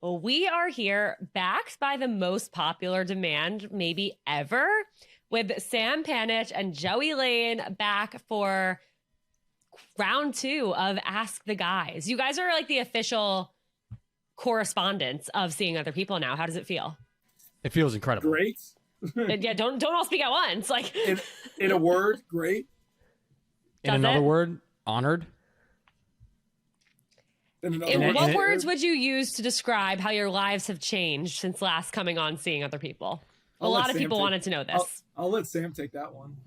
Well, we are here backed by the most popular demand maybe ever with Sam Panitch and Joey Lane back for round 2 of Ask the Guys. You guys are like the official correspondents of Seeing Other People now. How does it feel? It feels incredible. Great. Yeah, don't all speak at once. Like in a word, great. In another word, honored. What words would you use to describe how your lives have changed since last coming on Seeing Other People? A lot of people wanted to know this. I'll let Sam take that one.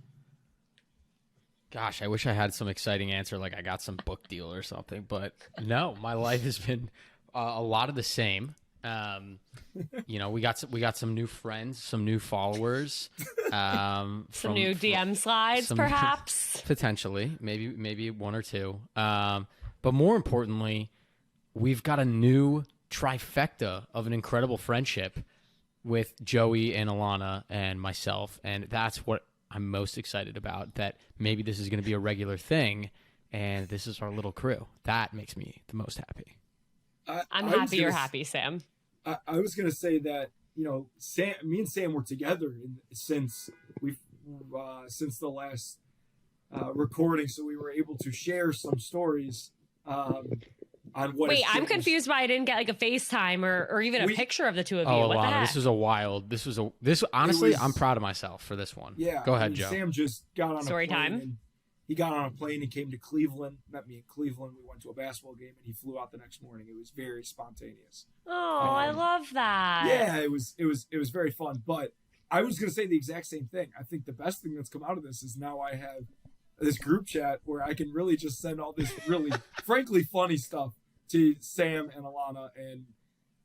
Gosh, I wish I had some exciting answer like I got some book deal or something, but no, my life has been a lot of the same. We got some new friends, some new followers, some new DM slides, perhaps potentially, maybe one or two. But more importantly, we've got a new trifecta of an incredible friendship with Joey and Alana and myself, and that's what I'm most excited about. That maybe this is going to be a regular thing, and this is our little crew. That makes me the most happy. I'm happy you're happy, Sam. I was going to say that, me and Sam were together since the last recording, so we were able to share some stories on what. Wait, I'm confused why I didn't get like a FaceTime or even a picture of the two of you. What the heck? Honestly, I'm proud of myself for this one. Yeah. Go ahead, Joe. Sam just got on Story a plane. time. He got on a plane and came to Cleveland, met me in Cleveland. We went to a basketball game, and he flew out the next morning. It was very spontaneous. Oh, I love that. Yeah, it was very fun. But I was going to say the exact same thing. I think the best thing that's come out of this is now I have this group chat where I can really just send all this really, frankly, funny stuff to Sam and Alana, and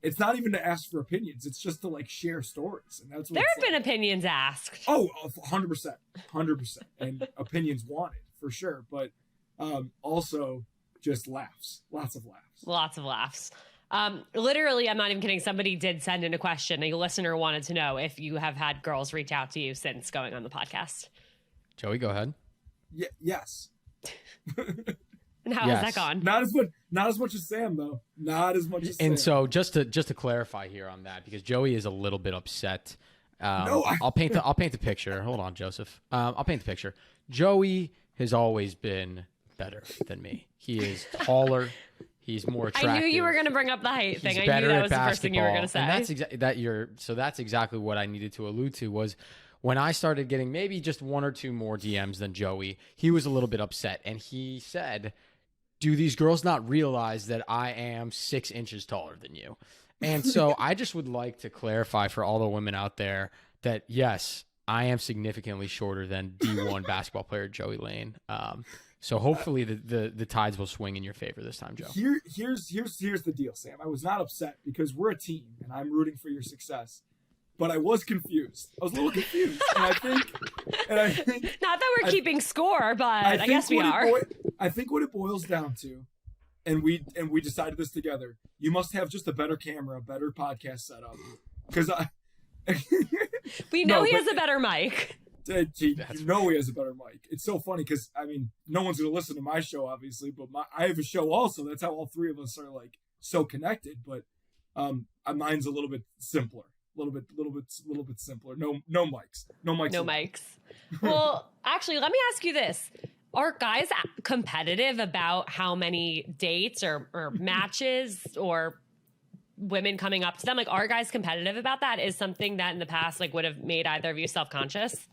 it's not even to ask for opinions. It's just to share stories, and that's what there have been opinions asked. Oh, 100%, and opinions wanted for sure. But also just laughs, lots of laughs. Literally, I'm not even kidding. Somebody did send in a question. A listener wanted to know if you have had girls reach out to you since going on the podcast. Joey, go ahead. Yes. And how has that gone? Not as much as Sam, though. Not as much as Sam. And so just to clarify here on that, because Joey is a little bit upset. I'll paint the picture. Hold on, Joseph. I'll paint the picture. Joey has always been better than me. He is taller. He's more attractive. I knew you were going to bring up the height thing. I knew that was the first thing you were going to say. And that's exactly what I needed to allude to was when I started getting maybe just one or two more DMs than Joey, he was a little bit upset. And he said, do these girls not realize that I am 6 inches taller than you? And so I just would like to clarify for all the women out there that, yes, I am significantly shorter than D1 basketball player Joey Lane. So hopefully the tides will swing in your favor this time, Joe. Here's the deal, Sam. I was not upset because we're a team and I'm rooting for your success. But I was confused. I was a little confused. And I think not that we're keeping score, but I guess we are. I think what it boils down to, and we decided this together, you must have just a better camera, a better podcast setup. Because we know he has a better mic. You know he has a better mic. It's so funny because, no one's going to listen to my show, obviously, but I have a show also. That's how all three of us are, so connected. But mine's a little bit simpler. A little bit simpler. No mics. No mics. Well, actually, let me ask you this. Are guys competitive about how many dates or matches or women coming up to them? Are guys competitive about that? Is something that in the past would have made either of you self-conscious?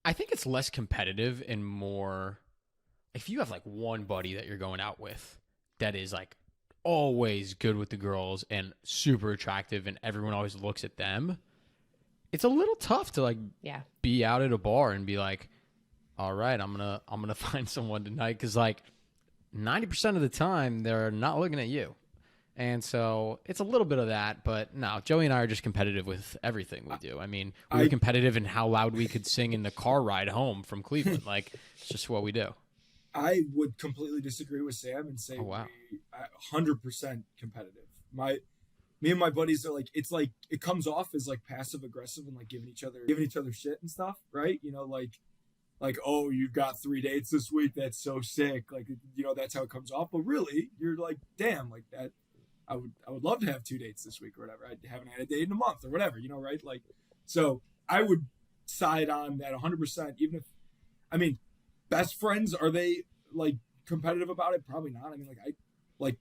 I think it's less competitive and more if you have one buddy that you're going out with that is always good with the girls and super attractive and everyone always looks at them. It's a little tough to be out at a bar and be like, all right, I'm gonna find someone tonight because 90% of the time they're not looking at you. And so it's a little bit of that, but no, Joey and I are just competitive with everything we do. We're competitive in how loud we could sing in the car ride home from Cleveland. It's just what we do. I would completely disagree with Sam and say 100% competitive. Me and my buddies are it comes off as passive aggressive and giving each other shit and stuff, right? Oh, you've got 3 dates this week. That's so sick. That's how it comes off. But really, you're damn, I would love to have 2 dates this week or whatever. I haven't had a date in a month or whatever, you know, right? Like, so I would side on that 100%. Even if, I mean, best friends, are they like competitive about it? Probably not. I mean, like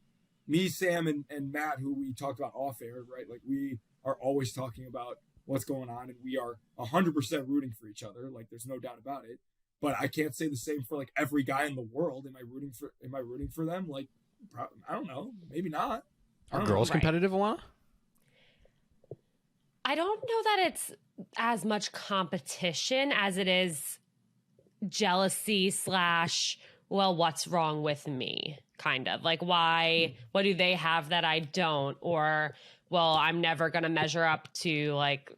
me, Sam, and Matt, who we talked about off air, right? Like we are always talking about what's going on, and we are 100% rooting for each other. Like there's no doubt about it. But I can't say the same for like every guy in the world. Am I rooting for them? Like, I don't know. Maybe not. Are girls competitive, Alana? I don't know that it's as much competition as it is jealousy / well, what's wrong with me? Kind of like, why, what do they have that I don't? Or, well, I'm never going to measure up to like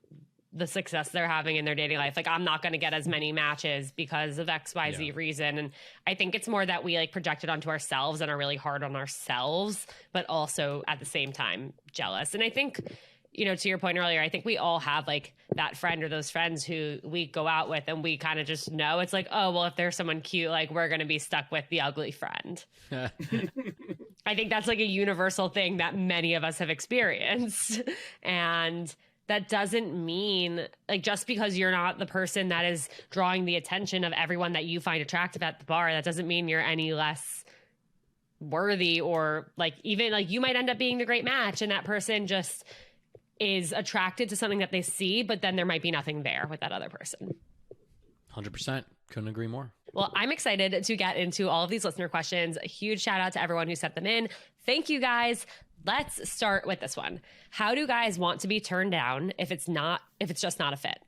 the success they're having in their dating life. Like, I'm not going to get as many matches because of XYZ reason. And I think it's more that we like project it onto ourselves and are really hard on ourselves, but also at the same time jealous. And I think, you know, to your point earlier, I think we all have like that friend or those friends who we go out with and we kind of just know it's like, oh, well, if there's someone cute, like we're going to be stuck with the ugly friend. I think that's like a universal thing that many of us have experienced. And that doesn't mean like just because you're not the person that is drawing the attention of everyone that you find attractive at the bar, that doesn't mean you're any less worthy, or like even like you might end up being the great match and that person just is attracted to something that they see, but then there might be nothing there with that other person. 100%. Couldn't agree more. Well, I'm excited to get into all of these listener questions. A huge shout out to everyone who sent them in. Thank you guys. Let's start with this one. How do guys want to be turned down if it's just not a fit?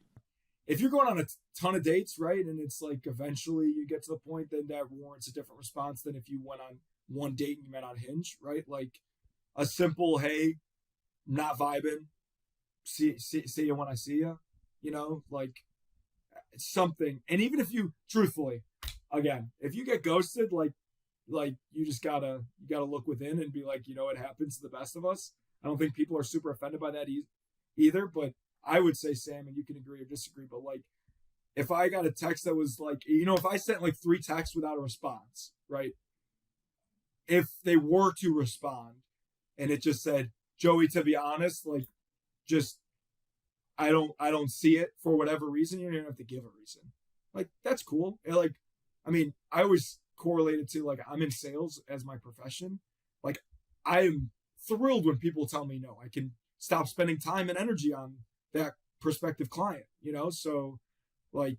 If you're going on a ton of dates, right, and it's like eventually you get to the point, then that warrants a different response than if you went on one date and you met on Hinge, right? Like a simple, hey, not vibing, see you when I see you, you know, like something. And even if you, truthfully, again, if you get ghosted, like you just gotta look within and be like, you know, it happens to the best of us. I don't think people are super offended by that either, but I would say, Sam, and you can agree or disagree, but like if I got a text that was like, you know, if I sent like 3 texts without a response, right? If they were to respond and it just said, Joey, to be honest, like just I don't see it for whatever reason, you don't even have to give a reason. Like that's cool. And like, I mean, I always correlated to like I'm in sales as my profession. Like I am thrilled when people tell me no. I can stop spending time and energy on that prospective client, you know? So like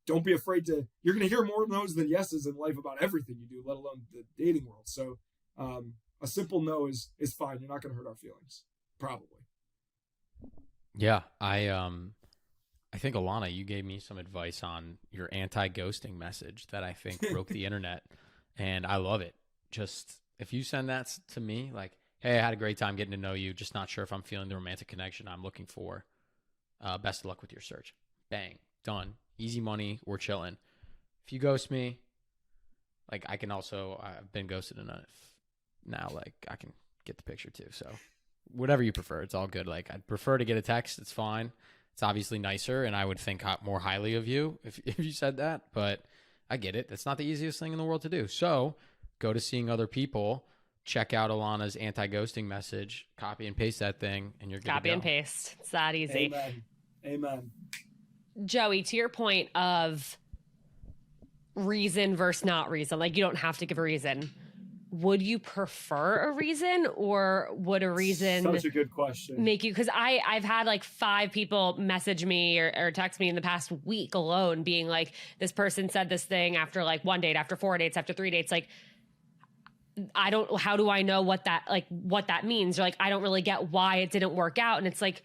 don't be afraid to, you're gonna hear more no's than yeses in life about everything you do, let alone the dating world. So a simple no is fine. You're not gonna hurt our feelings. Probably. Yeah. I think, Alana, you gave me some advice on your anti-ghosting message that I think broke the internet, and I love it. Just if you send that to me, like, hey, I had a great time getting to know you, just not sure if I'm feeling the romantic connection I'm looking for. Best of luck with your search. Bang. Done. Easy money. We're chilling. If you ghost me, like, I've been ghosted enough now, like, I can get the picture too. So whatever you prefer, it's all good. Like, I'd prefer to get a text. It's fine. It's obviously nicer, and I would think more highly of you if you said that, but I get it. That's not the easiest thing in the world to do. So go to Seeing Other People, check out Alana's anti-ghosting message, copy and paste that thing, and you're good to go. Copy and paste. It's that easy. Amen. Joey, to your point of reason versus not reason, like you don't have to give a reason. Would you prefer a reason, or would a reason such a good question make you? Because I've had like 5 people message me or text me in the past week alone being like, this person said this thing after like 1 date, after 4 dates, after 3 dates. Like, how do I know what that means? Or like, I don't really get why it didn't work out. And it's like,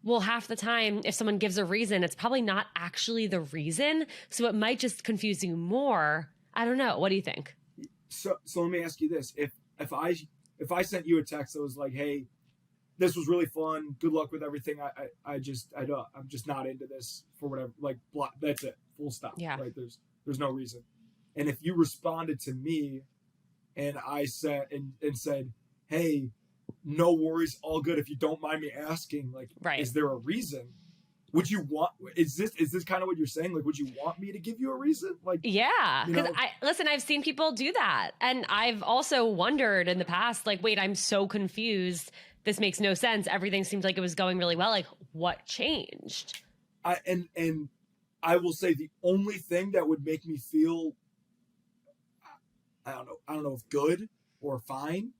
well, half the time, if someone gives a reason, it's probably not actually the reason. So it might just confuse you more. I don't know. What do you think? So let me ask you this: if I sent you a text that was like, "Hey, this was really fun. Good luck with everything. I'm just not into this for whatever. Like, blah, that's it. Full stop. Yeah. Right? There's no reason." And if you responded to me, and I said and said, "Hey, no worries, all good. If you don't mind me asking, like, right. Is there a reason?" would you want, is this kind of what you're saying? Like, would you want me to give you a reason? Like, Yeah, you because know, I've seen people do that, and I've also wondered in the past, like, wait, I'm so confused. This makes no sense. Everything seemed like it was going really well. Like, what changed? and I will say the only thing that would make me feel, I don't know if good or fine,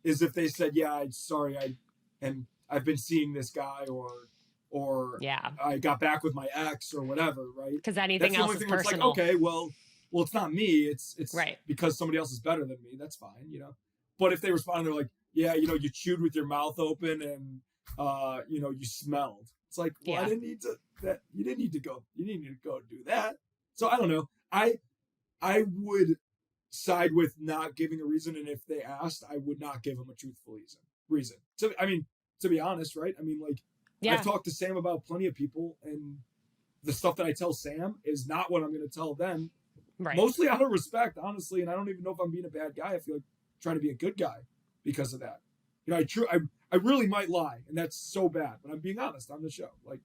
is if they said, yeah, I'm sorry, I've been seeing this guy, or Yeah, I got back with my ex or whatever, right? because That's anything the else only is thing where it's like, personal. okay, well, it's not me. It's Right. because somebody else is better than me. That's fine, you know. But if they respond, they're like, yeah, you know, you chewed with your mouth open and you know, you smelled. It's like, well, Yeah. I didn't need to. That you didn't need to go. You didn't need to go do that. So I don't know. I would side with not giving a reason, and if they asked, I would not give them a truthful reason. So I mean, to be honest, right? I mean, like, Yeah. I've talked to Sam about plenty of people, and the stuff that I tell Sam is not what I'm going to tell them. Right. Mostly out of respect, honestly, and I don't even know if I'm being a bad guy. I feel like I'm trying to be a good guy because of that. You know, I really might lie, and that's so bad, but I'm being honest on the show. Like,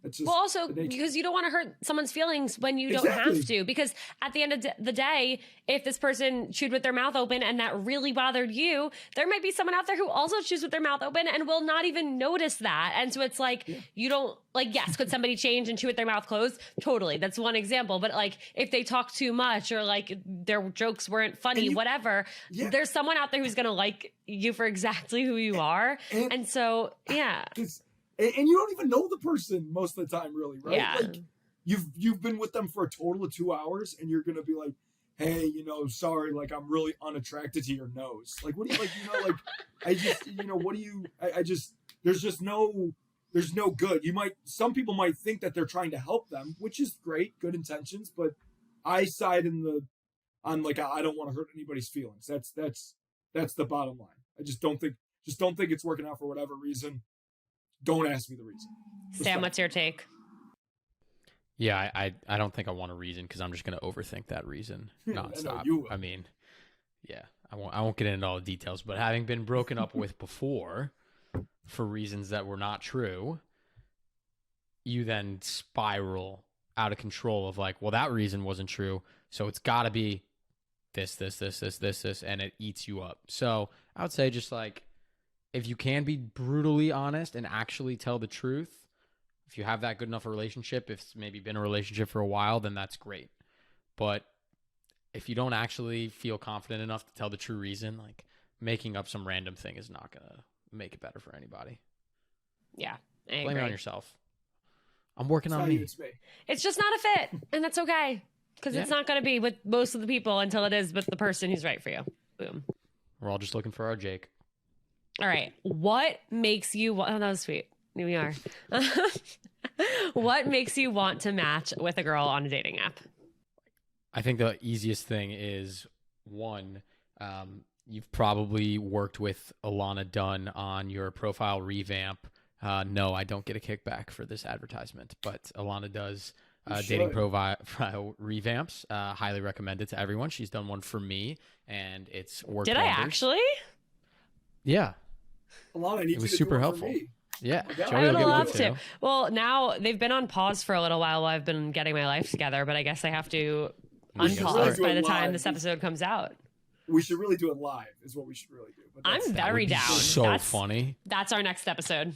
it's just Well, also the nature. because you don't want to hurt someone's feelings when you don't Exactly. have to. Because at the end of the day, if this person chewed with their mouth open and that really bothered you, there might be someone out there who also chews with their mouth open and will not even notice that. And so it's like, you don't, like, yes, could somebody change and chew with their mouth closed? Totally. That's one example. But like, if they talk too much or like their jokes weren't funny, whatever, there's someone out there who's going to like you for exactly who you are. And so, yeah. And you don't even know the person most of the time, really, right? Yeah. Like, you've been with them for a total of 2 hours, and you're gonna be like, hey, you know, sorry, like, I'm really unattracted to your nose. Like, what do you, like, you know, like, I just, you know, what do you, I just, there's no good. Some people might think that they're trying to help them, which is great, good intentions, but I side on like, I don't want to hurt anybody's feelings. That's the bottom line. I just don't think it's working out for whatever reason. Don't ask me the reason. Sam, what's your take? Yeah, I don't think I want a reason because I'm just going to overthink that reason nonstop. I mean, yeah, I won't get into all the details, but having been broken up with before for reasons that were not true, you then spiral out of control of like, well, that reason wasn't true, so it's got to be this, and it eats you up. So I would say just like, if you can be brutally honest and actually tell the truth, if you have that good enough a relationship, if it's maybe been a relationship for a while, then that's great. But if you don't actually feel confident enough to tell the true reason, like making up some random thing is not going to make it better for anybody. Yeah, I Blame agree. it on yourself. I'm working on me. It's just not a fit, and that's okay. Because it's not going to be with most of the people until it is with the person who's right for you. Boom. We're all just looking for our Jake. All right. What makes you... Oh, that was sweet. Here we are. What makes you want to match with a girl on a dating app? I think the easiest thing is, one, you've probably worked with Alana Dunn on your profile revamp. No, I don't get a kickback for this advertisement, but Alana does dating profile revamps. Highly recommend it to everyone. She's done one for me, and it's worked Did wonders. I actually? Yeah. Alana, it was super helpful. Yeah, I would love to. Well, now they've been on pause for a little while I've been getting my life together, but I guess I have to unpause by the time this episode comes out. We should really do it live, is what we should really do. But I'm very down. So funny. That's our next episode.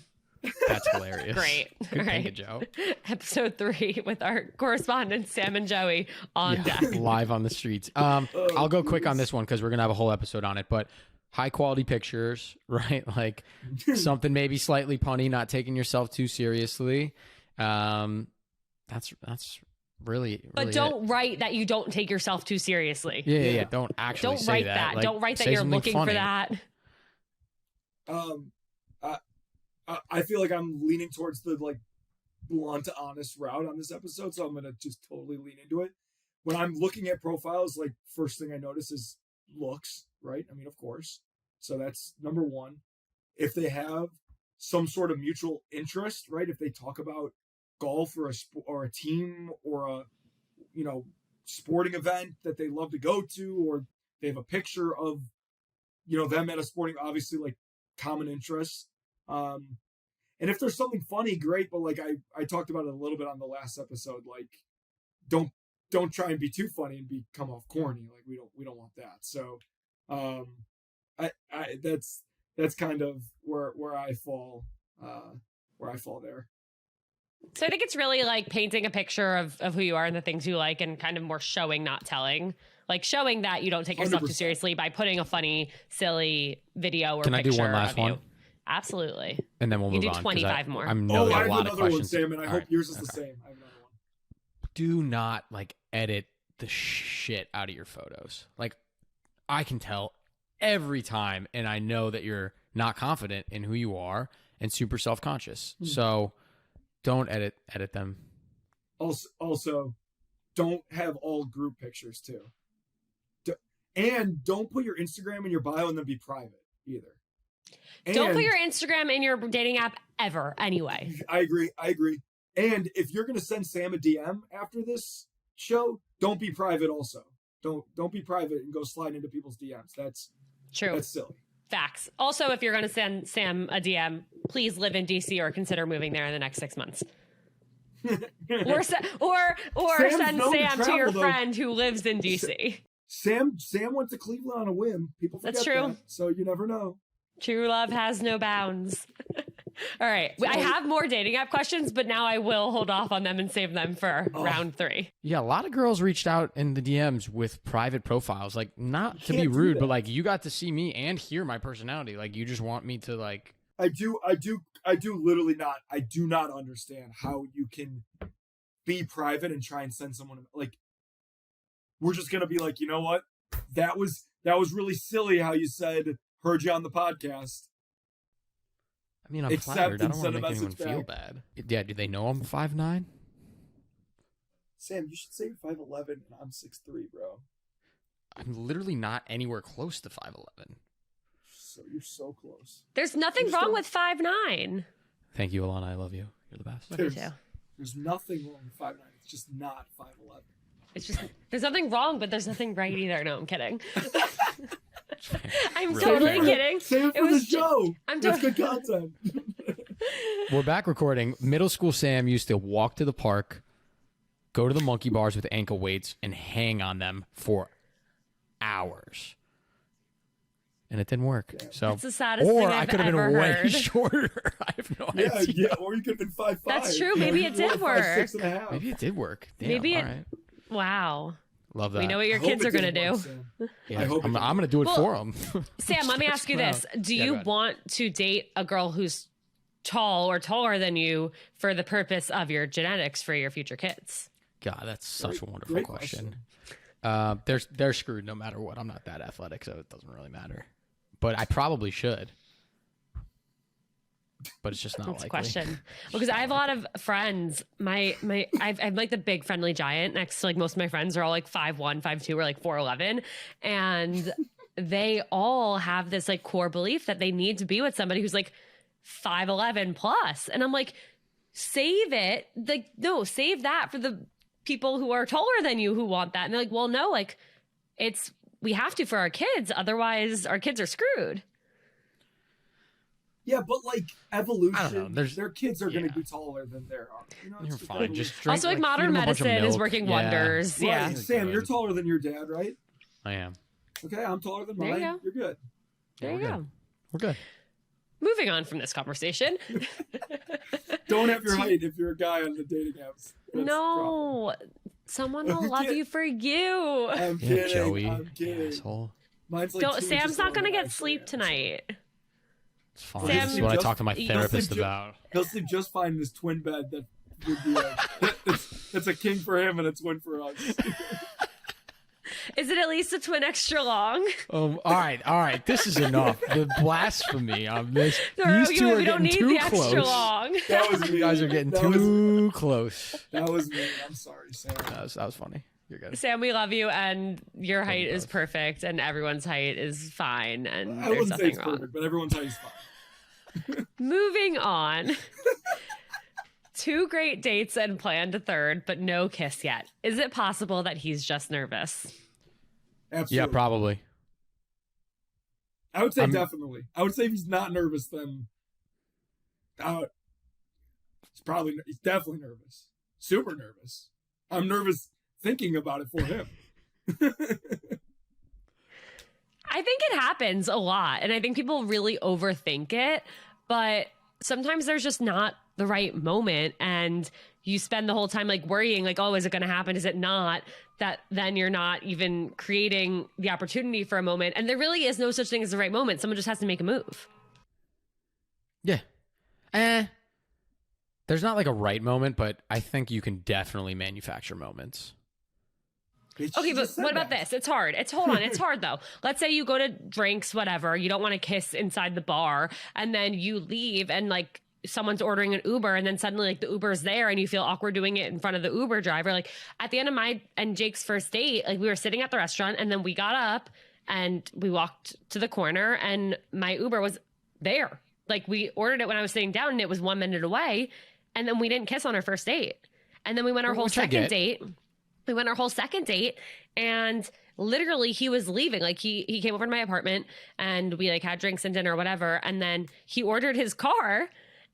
That's hilarious. Great. Good All right. thinking, Joe. Episode 3 with our correspondents, Sam and Joey, on deck. Live on the streets. I'll go quick on this one because we're going to have a whole episode on it, but high quality pictures, right? Like something maybe slightly punny, not taking yourself too seriously. That's really But don't write that you don't take yourself too seriously. Yeah. Don't actually don't write say that. Like, don't write that say you're something looking funny. for that. I feel like I'm leaning towards the like blunt, honest route on this episode, so I'm gonna just totally lean into it. When I'm looking at profiles, like first thing I notice is looks, right? I mean, of course. So that's number one. If they have some sort of mutual interest, right? If they talk about golf or a team or a sporting event that they love to go to, or they have a picture of them at a sporting, obviously like common interests. And if there's something funny, great. But like I talked about it a little bit on the last episode. Like, don't try and be too funny and come off corny. Like we don't want that. So, I that's kind of where I fall there. So I think it's really like painting a picture of who you are and the things you like, and kind of more showing, not telling. Like showing that you don't take yourself 100%. too seriously by putting a funny, silly video or Can I picture do one last of you. one? Absolutely. And then we'll move You on. do 'cause 25 more. I'm know I a have lot of another one, questions. Sam, and I All hope right. yours is the Okay. same. I have another one. Do not like edit the shit out of your photos. Like I can tell every time, and I know that you're not confident in who you are and super self-conscious. So don't edit them. Also, don't have all group pictures too. And don't put your Instagram in your bio and then be private either. Don't put And- your Instagram in your dating app ever anyway. I agree. And if you're gonna send Sam a DM after this show, don't be private also. Don't be private and go slide into people's DMs. That's True. silly. Facts. Also, if you're going to send Sam a DM, please live in DC or consider moving there in the next 6 months. Or send Sam's known to Sam to travel, your though. friend who lives in DC. Sam went to Cleveland on a whim. People forget That's true. that, so you never know. True love has no bounds. All right. I have more dating app questions, but now I will hold off on them and save them for round 3. Yeah, a lot of girls reached out in the DMs with private profiles. Like, not to be can't do rude, that. but like you got to see me and hear my personality. Like, you just want me to like. I do literally not. I do not understand how you can be private and try and send someone like. We're just gonna be like, you know what? That was really silly how you said heard you on the podcast. I mean, I'm Accept flattered. I and don't want send to a make anyone message feel back. bad. Yeah, do they know I'm 5'9"? Sam, you should say you're 5'11" and I'm 6'3", bro. I'm literally not anywhere close to 5'11". So you're so close. There's nothing Just wrong don't- with 5'9". Thank you, Alana. I love you. You're the best. Love you There's- too. There's nothing wrong with 5'9". It's just not 5'11". It's just, there's nothing wrong, but there's nothing right either. No, I'm kidding. I'm Really totally fair. kidding. Save it It for the was ju- show. I'm That's doing- good content. We're back recording. Middle school Sam used to walk to the park, go to the monkey bars with ankle weights, and hang on them for hours. And it didn't work. So, That's the saddest or thing I I've could have been ever way heard. shorter. I have no Yeah, idea. yeah. Or you could have been 5'5". That's true. Maybe it did work. 5'6.5". Maybe it did work. Damn, Maybe all it- right. Wow. Love that. We know what your I hope kids it are going to didn't do. work, Sam. Yeah, I hope I'm it going to do it Well, for them. Sam, let me ask you this. Do Yeah, you go ahead. want to date a girl who's tall or taller than you for the purpose of your genetics for your future kids? God, that's such a wonderful great question. They're screwed no matter what. I'm not that athletic, so it doesn't really matter. But I probably should. But it's just not That's a likely. question. Because I have a lot of friends. I'm like the big friendly giant next to like most of my friends are all like 5'1", 5'2", or like 4'11", and they all have this like core belief that they need to be with somebody who's like 5'11" plus. And I'm like, save it. Like, no, save that for the people who are taller than you who want that. And they're like, well, no, like we have to for our kids. Otherwise our kids are screwed. Yeah, but like evolution, I don't know, their kids are going yeah. to be taller than they are. You know, it's You're just fine. evolution. Just drink. Also, like feed modern 'em a bunch of medicine is milk. working Yeah, wonders. Right, Yeah. You're Sam, good. you're taller than your dad, right? I am. Okay, I'm taller than There you mine. go. You're good. There you we're go. good. We're good. Moving on from this conversation. Don't have your height if you're a guy on the dating apps. That's the problem. No, someone will love you for you. I'm Yeah, kidding. Joey. I'm kidding. Asshole. Mine's like Don't, 2 inches Sam's not taller going to than get I sleep am. tonight. It's fine. Sam, this is what I just- talk to my you- therapist Just- about. He'll sleep just fine in his twin bed. That would be it's a king for him and a twin for us. Is it at least a twin extra long? All right. This is enough. The blasphemy on this. Or These two are we don't getting need too the close. extra long. That was me. You guys are getting That too close. That was me. I'm sorry, Sam. That was funny. You're good. Sam, we love you, and your height you is both. perfect, and everyone's height is fine, and I there's wouldn't say nothing it's wrong. perfect, but everyone's height is fine. Moving on. 2 great dates and planned a third, but no kiss yet. Is it possible that he's just nervous? Absolutely. Yeah, probably. I would say I'm- definitely. I would say if he's not nervous, then He's definitely nervous. Super nervous. I'm nervous thinking about it for him. I think it happens a lot, and I think people really overthink it, but sometimes there's just not the right moment, and you spend the whole time like worrying, like, oh, is it going to happen? Is it not? That then you're not even creating the opportunity for a moment, and there really is no such thing as the right moment. Someone just has to make a move. Yeah. There's not like a right moment, but I think you can definitely manufacture moments. Okay, but what about this? It's hard. Hold on. It's hard though. Let's say you go to drinks, whatever. You don't want to kiss inside the bar, and then you leave, and like someone's ordering an Uber, and then suddenly like the Uber's there, and you feel awkward doing it in front of the Uber driver. Like at the end of my and Jake's first date, like we were sitting at the restaurant, and then we got up and we walked to the corner, and my Uber was there. Like we ordered it when I was sitting down, and it was 1 minute away, and then we didn't kiss on our first date, and then we went our whole second date. We went our whole second date, and literally he was leaving. Like he came over to my apartment, and we like had drinks and dinner or whatever. And then he ordered his car,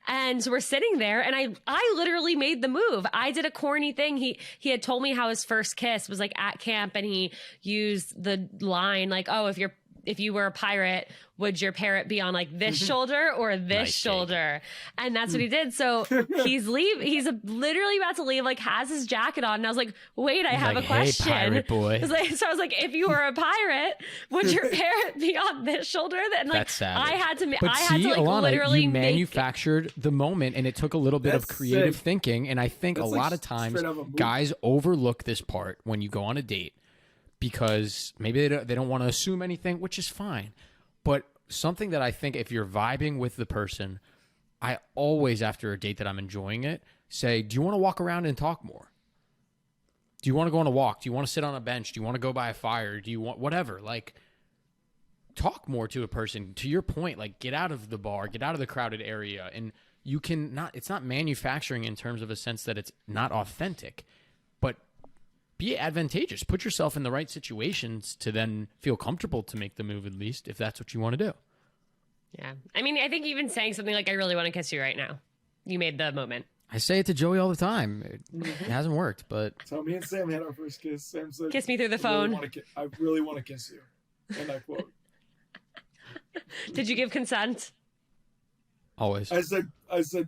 and so we're sitting there, and I literally made the move. I did a corny thing. He had told me how his first kiss was like at camp, and he used the line like, oh, if you were a pirate, would your parrot be on like this shoulder or this Nice shoulder? And that's what he did. So he's literally about to leave, like has his jacket on. And I was like, wait, I have like, a question. Hey, pirate boy. So I was like, if you were a pirate, would your parrot be on this shoulder? And like, That's sad. I had to like Alana, literally you manufactured the moment, and it took a little bit of creative sick. thinking. And I think That's a like lot of times straight out of a movie. guys overlook this part when you go on a date because maybe they don't want to assume anything, which is fine. But something that I think if you're vibing with the person, I always, after a date that I'm enjoying it, say, do you want to walk around and talk more? Do you want to go on a walk? Do you want to sit on a bench? Do you want to go by a fire? Do you want whatever? Like, talk more to a person. To your point, like, get out of the bar, get out of the crowded area. And you can not, it's not manufacturing in terms of a sense that it's not authentic, but be advantageous. Put yourself in the right situations to then feel comfortable to make the move, at least, if that's what you want to do. Yeah. I mean, I think even saying something like, I really want to kiss you right now, you made the moment. I say it to Joey all the time. It hasn't worked, but... So me and Sam had our first kiss. Sam said, kiss me through the phone. I really want to kiss you. And I quote. Did you give consent? Always. I said,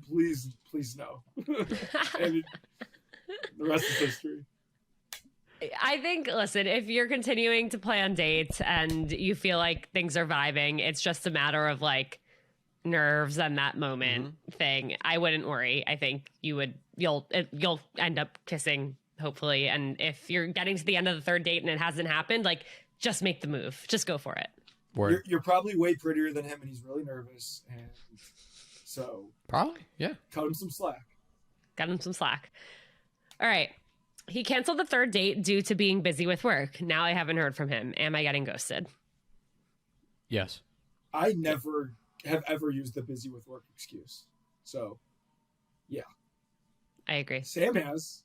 please no. And the rest is history. I think, listen, if you're continuing to plan dates and you feel like things are vibing, it's just a matter of like nerves and that moment thing. I wouldn't worry. I think you'll end up kissing, hopefully. And if you're getting to the end of the third date and it hasn't happened, like just make the move. Just go for it. You're probably way prettier than him, and he's really nervous. And so probably, yeah. Cut him some slack. Got him some slack. All right. He canceled the third date due to being busy with work. Now I haven't heard from him. Am I getting ghosted? Yes. I never have ever used the busy with work excuse. So, yeah. I agree. Sam has.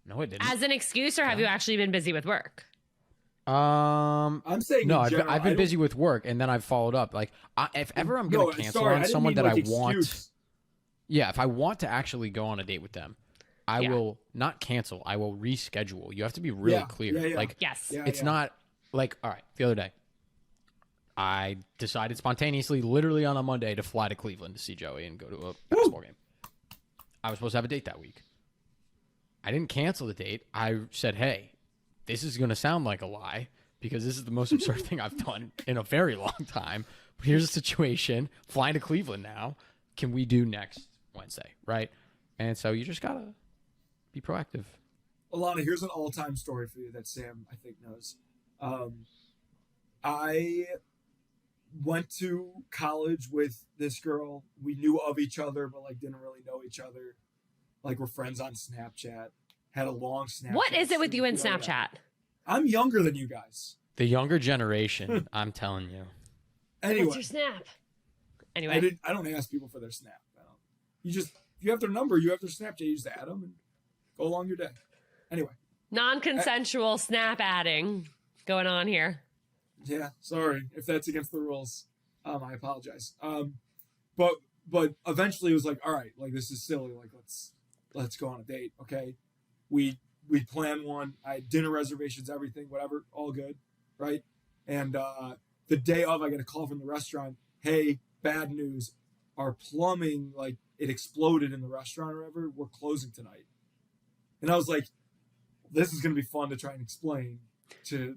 No, it didn't. As an excuse, or have you actually been busy with work? I'm saying no. in I've been busy with work, and then I've followed up. Like, if ever I'm going to cancel on someone that I want, yeah, if I want to actually go on a date with them, I will not cancel. I will reschedule. You have to be really clear. Yeah. Like, yes, it's not like, all right, the other day, I decided spontaneously, literally on a Monday, to fly to Cleveland to see Joey and go to a basketball game. I was supposed to have a date that week. I didn't cancel the date. I said, hey, this is going to sound like a lie because this is the most absurd thing I've done in a very long time. But here's the situation. Flying to Cleveland now. Can we do next Wednesday, right? And so you just got to be proactive. Alana, here's an all-time story for you that Sam, I think, knows. I went to college with this girl. We knew of each other, but like didn't really know each other. Like we're friends on Snapchat. Had a long Snapchat. What is it with you and Snapchat? I'm younger than you guys. The younger generation, I'm telling you. Anyway, what's your Snap? Anyway, I don't ask people for their Snap. If you have their number, you have their Snapchat. You just add them and go along your day. Anyway, non-consensual Snap adding going on here. Yeah, sorry if that's against the rules. I apologize. But but eventually it was like, all right, like this is silly. Like let's go on a date. Okay. We plan one. I had dinner reservations, everything, whatever, all good. Right. And the day of, I get a call from the restaurant. Hey, bad news. Our plumbing, like it exploded in the restaurant or whatever. We're closing tonight. And I was like, this is going to be fun to try and explain to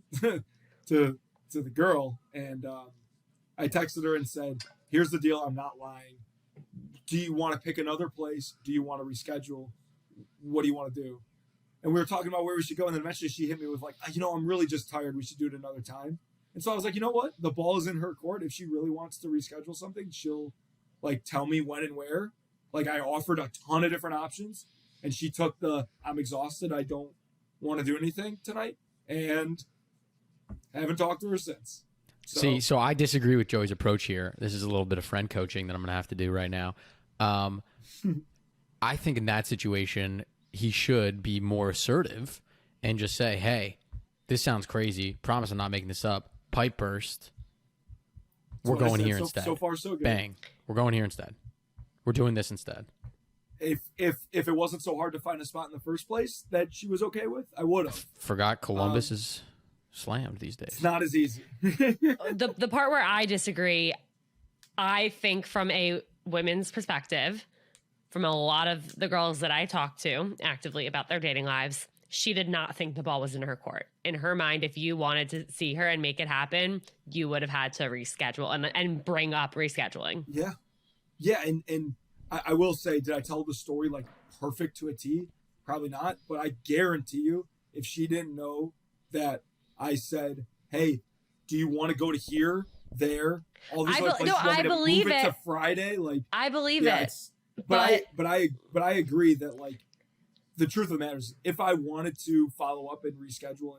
to the girl. And I texted her and said, here's the deal. I'm not lying. Do you want to pick another place? Do you want to reschedule? What do you want to do? And we were talking about where we should go. And then eventually she hit me with like, I'm really just tired. We should do it another time. And so I was like, you know what? The ball is in her court. If she really wants to reschedule something, she'll like tell me when and where. Like I offered a ton of different options and she took I'm exhausted. I don't want to do anything tonight. And haven't talked to her since. So I disagree with Joey's approach here. This is a little bit of friend coaching that I'm going to have to do right now. I think in that situation, he should be more assertive and just say, hey, this sounds crazy. Promise I'm not making this up. Pipe burst. We're going here instead. So far, so good. Bang. We're going here instead. We're doing this instead. If it wasn't so hard to find a spot in the first place that she was okay with, I would have. Forgot Columbus is slammed these days. It's not as easy. The part where I disagree, I think from a women's perspective, from a lot of the girls that I talk to actively about their dating lives, she did not think the ball was in her court. In her mind, if you wanted to see her and make it happen, you would have had to reschedule and bring up rescheduling. Yeah. Yeah, and I will say, did I tell the story like perfect to a T? Probably not, but I guarantee you, if she didn't know that I said, hey, do you want to go to here, there, all these other places? I believe move it to Friday? Like I believe it. But I agree that like the truth of the matter is, if I wanted to follow up and reschedule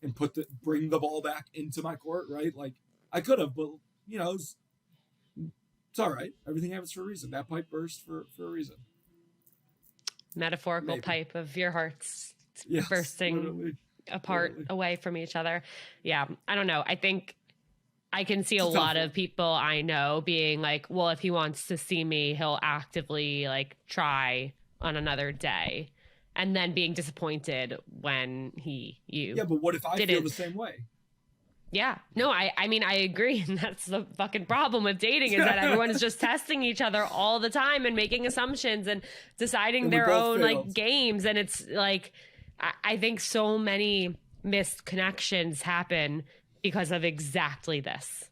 and bring the ball back into my court, right? Like I could have, but it's all right. Everything happens for a reason. That pipe burst for a reason. Metaphorical Maybe. Pipe of your hearts Yes, bursting literally. apart, away from each other. Yeah, I don't know. I think I can see a lot of people I know being like, well, if he wants to see me, he'll actively like try on another day, and then being disappointed when you. Yeah, but what if I feel the same way? Yeah, no, I mean, I agree. And that's the fucking problem with dating is that everyone is just testing each other all the time and making assumptions and deciding their own like games. And it's like, I think so many missed connections happen because of exactly this.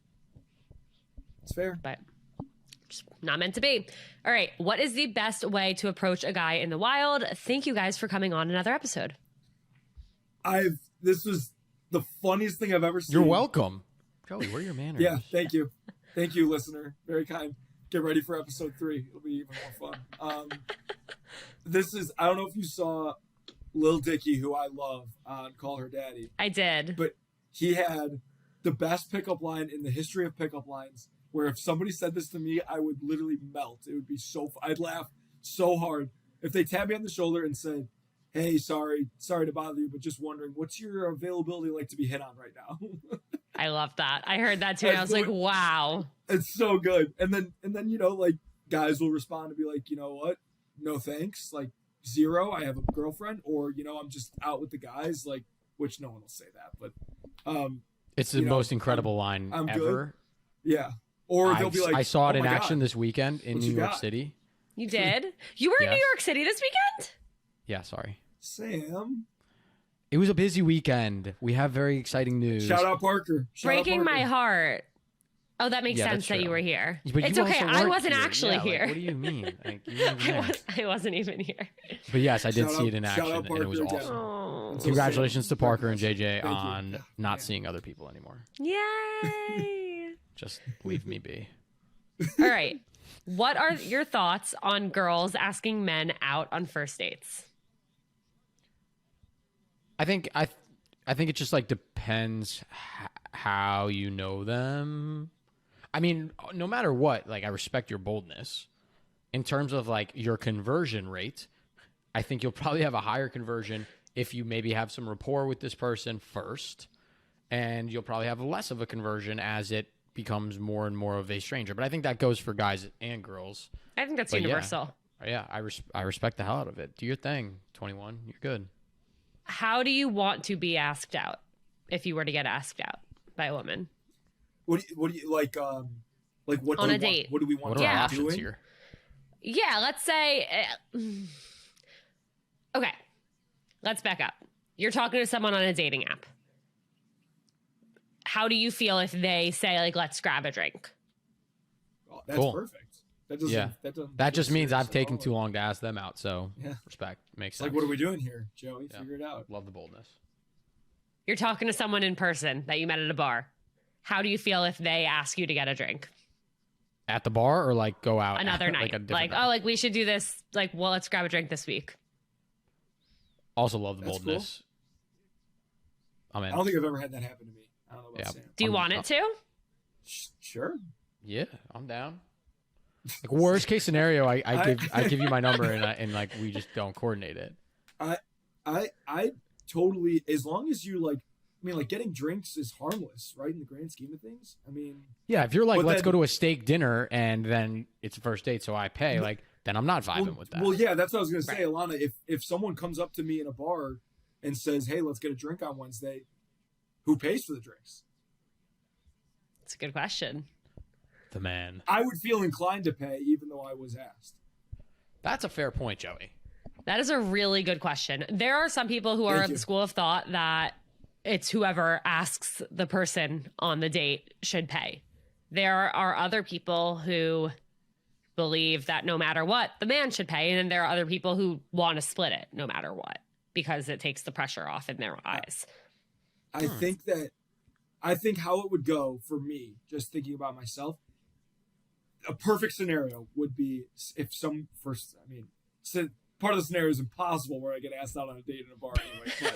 It's fair. But just not meant to be. All right. What is the best way to approach a guy in the wild? Thank you guys for coming on another episode. This was the funniest thing I've ever seen. You're welcome. Joey, where are your manners? Yeah, thank you. Thank you, listener. Very kind. Get ready for episode 3. It'll be even more fun. I don't know if you saw Lil Dicky, who I love, on Call Her Daddy. I did. But he had the best pickup line in the history of pickup lines, where if somebody said this to me, I would literally melt. It would be I'd laugh so hard. If they tapped me on the shoulder and said, hey, sorry to bother you, but just wondering, what's your availability like to be hit on right now? I love that. I heard that too. And I was like, wow. It's so good. And then, like guys will respond and be like, you know what? No, thanks. Like 0, I have a girlfriend, or, I'm just out with the guys, like, which no one will say that, but, it's the most incredible line I'm ever. Good. Yeah. Or they'll be like, I saw it in God. action this weekend in New York City. You did? You were in New York City this weekend? Yeah, sorry. Sam. It was a busy weekend. We have very exciting news. Shout out Parker. Breaking my heart. Oh, that makes sense that you were here. But it's okay. I wasn't here. actually here. Like, what do you mean? Like, you I wasn't even here. But yes, I did see it in action, and it was awesome. Oh. Congratulations to Parker and JJ on not seeing other people anymore. Yay! Just leave me be. All right. What are your thoughts on girls asking men out on first dates? I think it just like depends how you know them. I mean, no matter what, like I respect your boldness. In terms of like your conversion rate, I think you'll probably have a higher conversion if you maybe have some rapport with this person first, and you'll probably have less of a conversion as it becomes more and more of a stranger. But I think that goes for guys and girls. I think that's But universal. Yeah, I respect the hell out of it. Do your thing, 21. You're good. How do you want to be asked out if you were to get asked out by a woman? What do you like? What On do a we date. Want, what do we want? What are to our be options doing? here? Yeah, let's say. Okay, let's back up. You're talking to someone on a dating app. How do you feel if they say, like, let's grab a drink? Oh, that's Cool. perfect. That doesn't. Yeah. That just means I've taken too long to ask them out. So Yeah. respect. Makes It's sense. like, what are we doing here, Joey? Yeah. Figure it out. Love the boldness. You're talking to someone in person that you met at a bar. How do you feel if they ask you to get a drink At the bar or like go out another like night? a different Like, night? oh, like we should do this. Like, well, let's grab a drink this week. Also love the That's boldness. I'm I in. don't think I've ever had that happen to me. I don't know about Yeah. Sam. Do you want it to? Sure. Yeah, I'm down. Like worst case scenario, I give you my number and like we just don't coordinate it. I totally, as long as you like, I mean, like getting drinks is harmless, right? In the grand scheme of things. I mean, Yeah, if you're like, But let's then- go to a steak dinner and then it's a first date, so I pay, like then I'm not vibing with that. Well, yeah, that's what I was gonna say, Right. Alana. If someone comes up to me in a bar and says, "Hey, let's get a drink on Wednesday," who pays for the drinks? It's a good question. The man. I would feel inclined to pay, even though I was asked. That's a fair point, Joey. That is a really good question. There are some people who are Thank of you. the school of thought that it's whoever asks the person on the date should pay. There are other people who believe that no matter what, the man should pay. And then there are other people who want to split it no matter what, because it takes the pressure off in their eyes. I think how it would go for me, just thinking about myself, a perfect scenario would be if part of the scenario is impossible where I get asked out on a date in a bar anyway.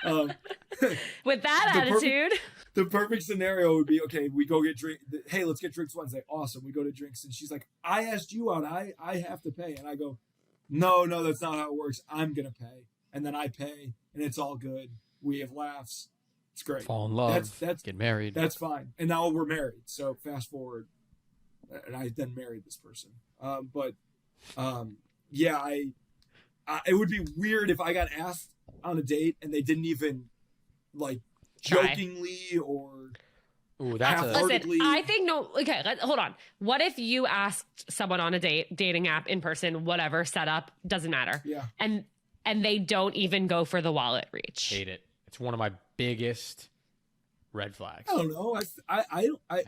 But, With that The perfect- attitude, the perfect scenario would be, okay, we go get drink. Hey, let's get drinks Wednesday. Awesome. We go to drinks. And she's like, I asked you out. I have to pay. And I go, no, that's not how it works. I'm going to pay. And then I pay and it's all good. We have laughs. It's great. Fall in love, That's get married. That's fine. And now we're married. So fast forward, and I then married this person. Yeah, it would be weird if I got asked on a date and they didn't even like Try. jokingly or Ooh, that's a half-hearted. listen, Hardly- I think hold on. What if you asked someone on a dating app, in person, whatever, setup, doesn't matter. yeah. And they don't even go for the wallet reach. hate it. It's one of my biggest red flags. I don't know. I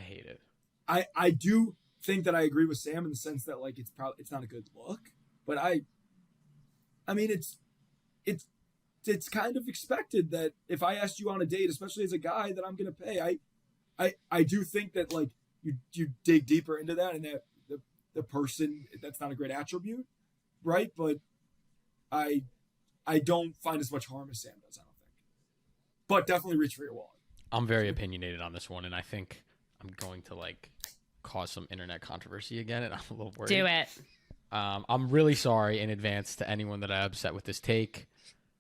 hate it. I do think that I agree with Sam in the sense that like it's not a good look, but I mean it's kind of expected that if I asked you on a date, especially as a guy, that I'm gonna pay. I do think that like you dig deeper into that and that the person, that's not a great attribute, right? But I don't find as much harm as Sam does, I don't think. But definitely reach for your wallet. I'm very opinionated on this one, and I think I'm going to like cause some internet controversy again, and I'm a little worried. Do it. I'm really sorry in advance to anyone that I upset with this take.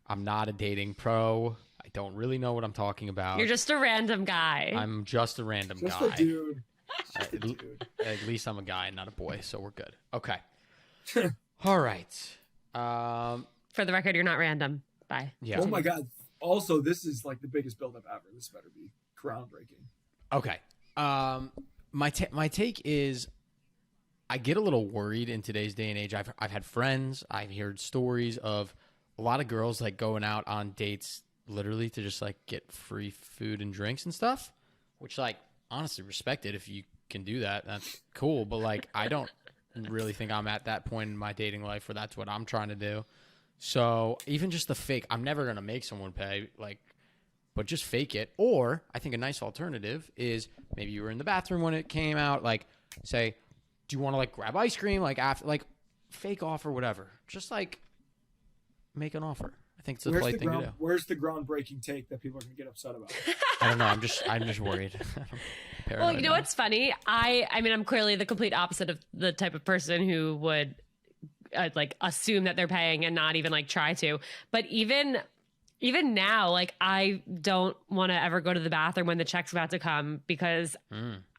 I'm not a dating pro. I don't really know what I'm talking about. You're just a random guy. I'm just a random Just guy. a dude. At least I'm a guy, not a boy, so we're good. Okay. All right. For the record, you're not random. Bye. Yeah. Oh my God. Also, this is like the biggest buildup ever. This better be groundbreaking. Okay. My take is, I get a little worried in today's day and age. I've had friends. I've heard stories of a lot of girls like going out on dates literally to just like get free food and drinks and stuff, which like honestly respect it if you can do that. That's cool. But like I don't really think I'm at that point in my dating life where that's what I'm trying to do. So even just the fake, I'm never gonna make someone pay, like, but just fake it. Or I think a nice alternative is maybe you were in the bathroom when it came out, like say, do you want to like grab ice cream, like after, like fake offer, whatever. Just like make an offer. I think it's the polite thing to do. Where's the groundbreaking take that people are going to get upset about? I don't know. I'm just worried. Well, you know what's funny? I mean, I'm clearly the complete opposite of the type of person who would like assume that they're paying and not even like try to. But even now, like I don't want to ever go to the bathroom when the check's about to come because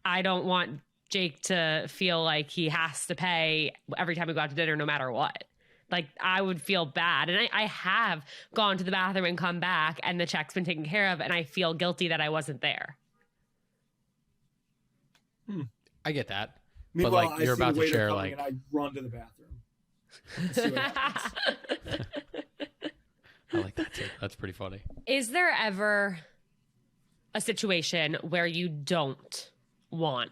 I don't want Jake to feel like he has to pay every time we go out to dinner, no matter what. Like, I would feel bad. And I have gone to the bathroom and come back and the check's been taken care of, and I feel guilty that I wasn't there. I get that. Meanwhile, but like, I you're see about the to waiter share coming like, and I run to the bathroom. And see what happens. I like that too. That's pretty funny. Is there ever a situation where you don't want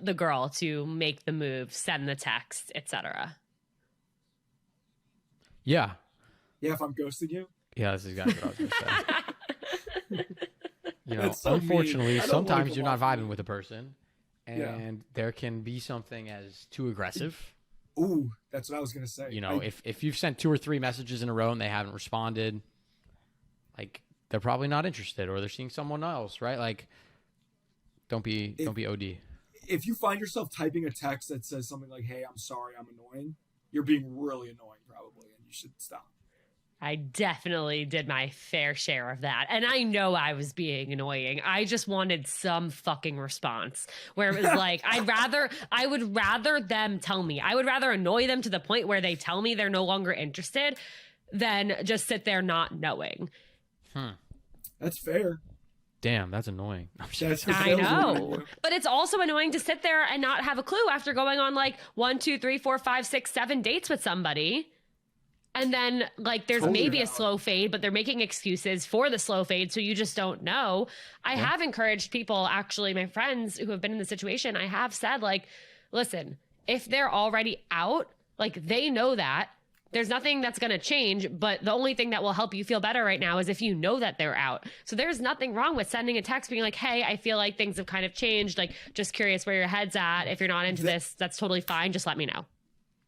the girl to make the move, send the text, etc.? Yeah. Yeah, if I'm ghosting you. Yeah, that's exactly what I was going to say. You know, That's so mean. unfortunately, I don't sometimes like you're not walking. vibing with a person, and there can be something as too aggressive. Ooh, that's what I was gonna say. You know, if you've sent 2 or 3 messages in a row and they haven't responded, like, they're probably not interested, or they're seeing someone else, right? Like, don't be OD. if you find yourself typing a text that says something like, "Hey, I'm sorry, I'm annoying," you're being really annoying, probably, and you should stop. I definitely did my fair share of that. And I know I was being annoying. I just wanted some fucking response where it was like, I would rather them tell me. I would rather annoy them to the point where they tell me they're no longer interested than just sit there not knowing. That's fair. Damn, that's annoying. I know. But it's also annoying to sit there and not have a clue after going on like 1, 2, 3, 4, 5, 6, 7 dates with somebody. And then, like, there's maybe a slow fade, but they're making excuses for the slow fade, so you just don't know. I have encouraged people, actually, my friends who have been in the situation, I have said, like, listen, if they're already out, like, they know that. There's nothing that's going to change, but the only thing that will help you feel better right now is if you know that they're out. So there's nothing wrong with sending a text being like, hey, I feel like things have kind of changed. Like, just curious where your head's at. If you're not into this, that's totally fine. Just let me know.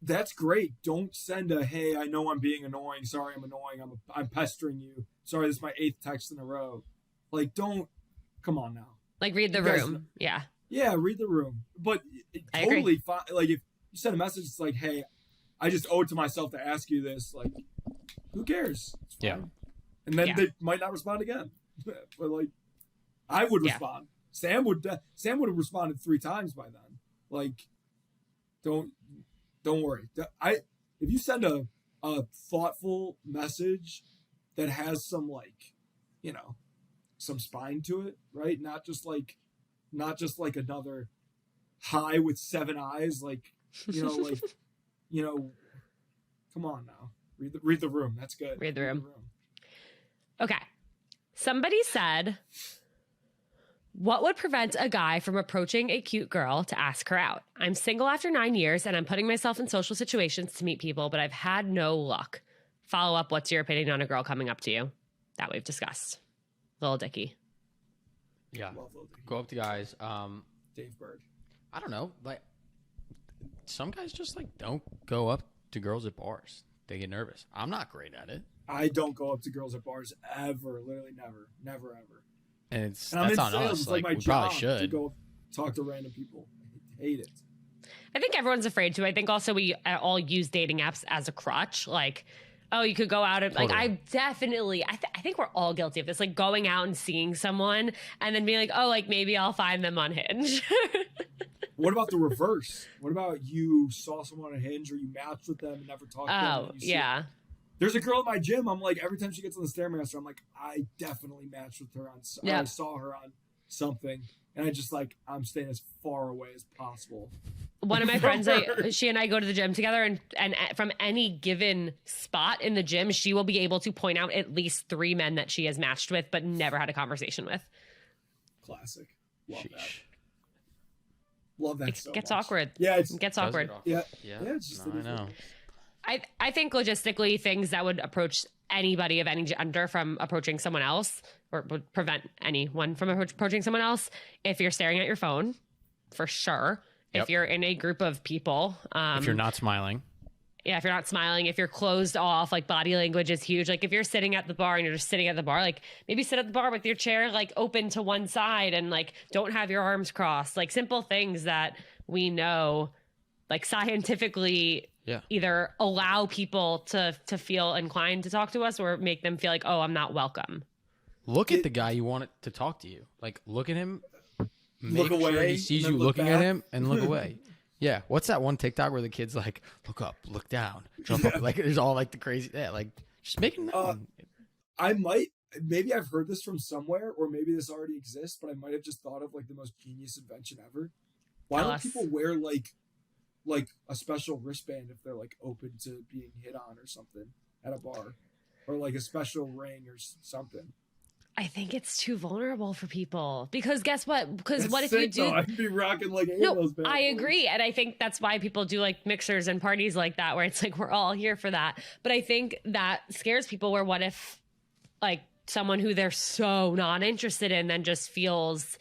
That's great. Don't send a, "Hey, I know I'm being annoying. Sorry, I'm annoying. I'm pestering you. Sorry, this is my 8th text in a row." Like, don't. Come on now. Like, read the room. Yeah. Yeah, read the room. But I totally fine. Like, if you send a message, it's like, "Hey, I just owe it to myself to ask you this." Like, who cares? It's fine. Yeah. And then they might not respond again. But like, I would respond. Sam would have responded 3 times by then. Like, don't worry. If you send a thoughtful message that has some, like, you know, some spine to it, right? Not just like another hi with 7 eyes, like, you know, like, you know, come on now. Read the room. That's good. Read the room. Okay. Somebody said, what would prevent a guy from approaching a cute girl to ask her out? I'm single after 9 years and I'm putting myself in social situations to meet people, but I've had no luck. Follow up, what's your opinion on a girl coming up to you? That we've discussed. Little Dicky. Yeah. Love Lil Dicky. Go up to guys. Dave Bird. I don't know. Like, some guys just like don't go up to girls at bars. They get nervous. I'm not great at it. I don't go up to girls at bars ever. Literally never ever. And And that's on sales. us. It's Like, my we job probably to should. go talk to random people. I hate it. I think everyone's afraid to. I think also we all use dating apps as a crutch. Like, oh, you could go out and like, I definitely, I think we're all guilty of this. Like going out and seeing someone and then being like, oh, like maybe I'll find them on Hinge. What about the reverse? What about you saw someone on Hinge or you matched with them and never talked to them? Oh, And you see- yeah. There's a girl at my gym. I'm like, every time she gets on the Stairmaster, I'm like, I definitely matched with her on. Yeah. I saw her on something, and I just like, I'm staying as far away as possible. One of my friends, she and I go to the gym together, and from any given spot in the gym, she will be able to point out at least 3 men that she has matched with, but never had a conversation with. Classic. Love that. Sheesh. Love that It so gets much. awkward. Yeah, It gets awkward. Yeah. Yeah. Yeah, it's just No, I know. I think logistically things that would approach anybody of any gender from approaching someone else or would prevent anyone from approaching someone else if you're staring at your phone, for sure. Yep. If you're in a group of people. If you're not smiling. Yeah, if you're not smiling, if you're closed off, like body language is huge. Like if you're sitting at the bar and you're just sitting at the bar, like maybe sit at the bar with your chair like open to one side and like don't have your arms crossed. Like simple things that we know like scientifically either allow people to feel inclined to talk to us or make them feel like, oh, I'm not welcome. Look at the guy you want to talk to you. Like, look at him. make Look sure away, he sees and you then look looking at back. him and look away. Yeah. What's that one TikTok where the kid's like, look up, look down, jump up? Like, there's all like the crazy, like just making known. Maybe I've heard this from somewhere, or maybe this already exists, but I might have just thought of like the most genius invention ever. Why Tell don't us. people wear like a special wristband if they're like open to being hit on or something at a bar, or like a special ring or something? I think it's too vulnerable for people because guess what? Because That's what if you sick, do? though. I'd be rocking like eight No, of those bad I boys. agree. And I think that's why people do like mixers and parties like that, where it's like, we're all here for that. But I think that scares people where what if like someone who they're so not interested in then just feels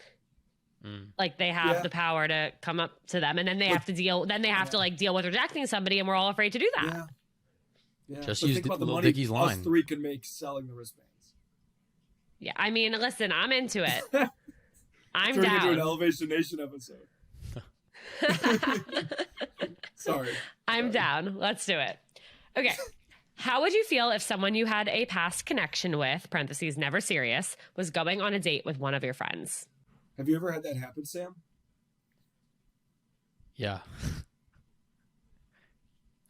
like they have Yeah. the power to come up to them. And then they have to deal to like deal with rejecting somebody. And we're all afraid to do that. Yeah. Yeah. Just But use think about the Lil money Dicky's line. us three could make selling the wristbands. Yeah. I mean, listen, I'm into it. I'm Turning into an down. Elevation Nation episode. Sorry. I'm down. Let's do it. Okay. How would you feel if someone you had a past connection with, parentheses, never serious, was going on a date with one of your friends? Have you ever had that happen, Sam? Yeah.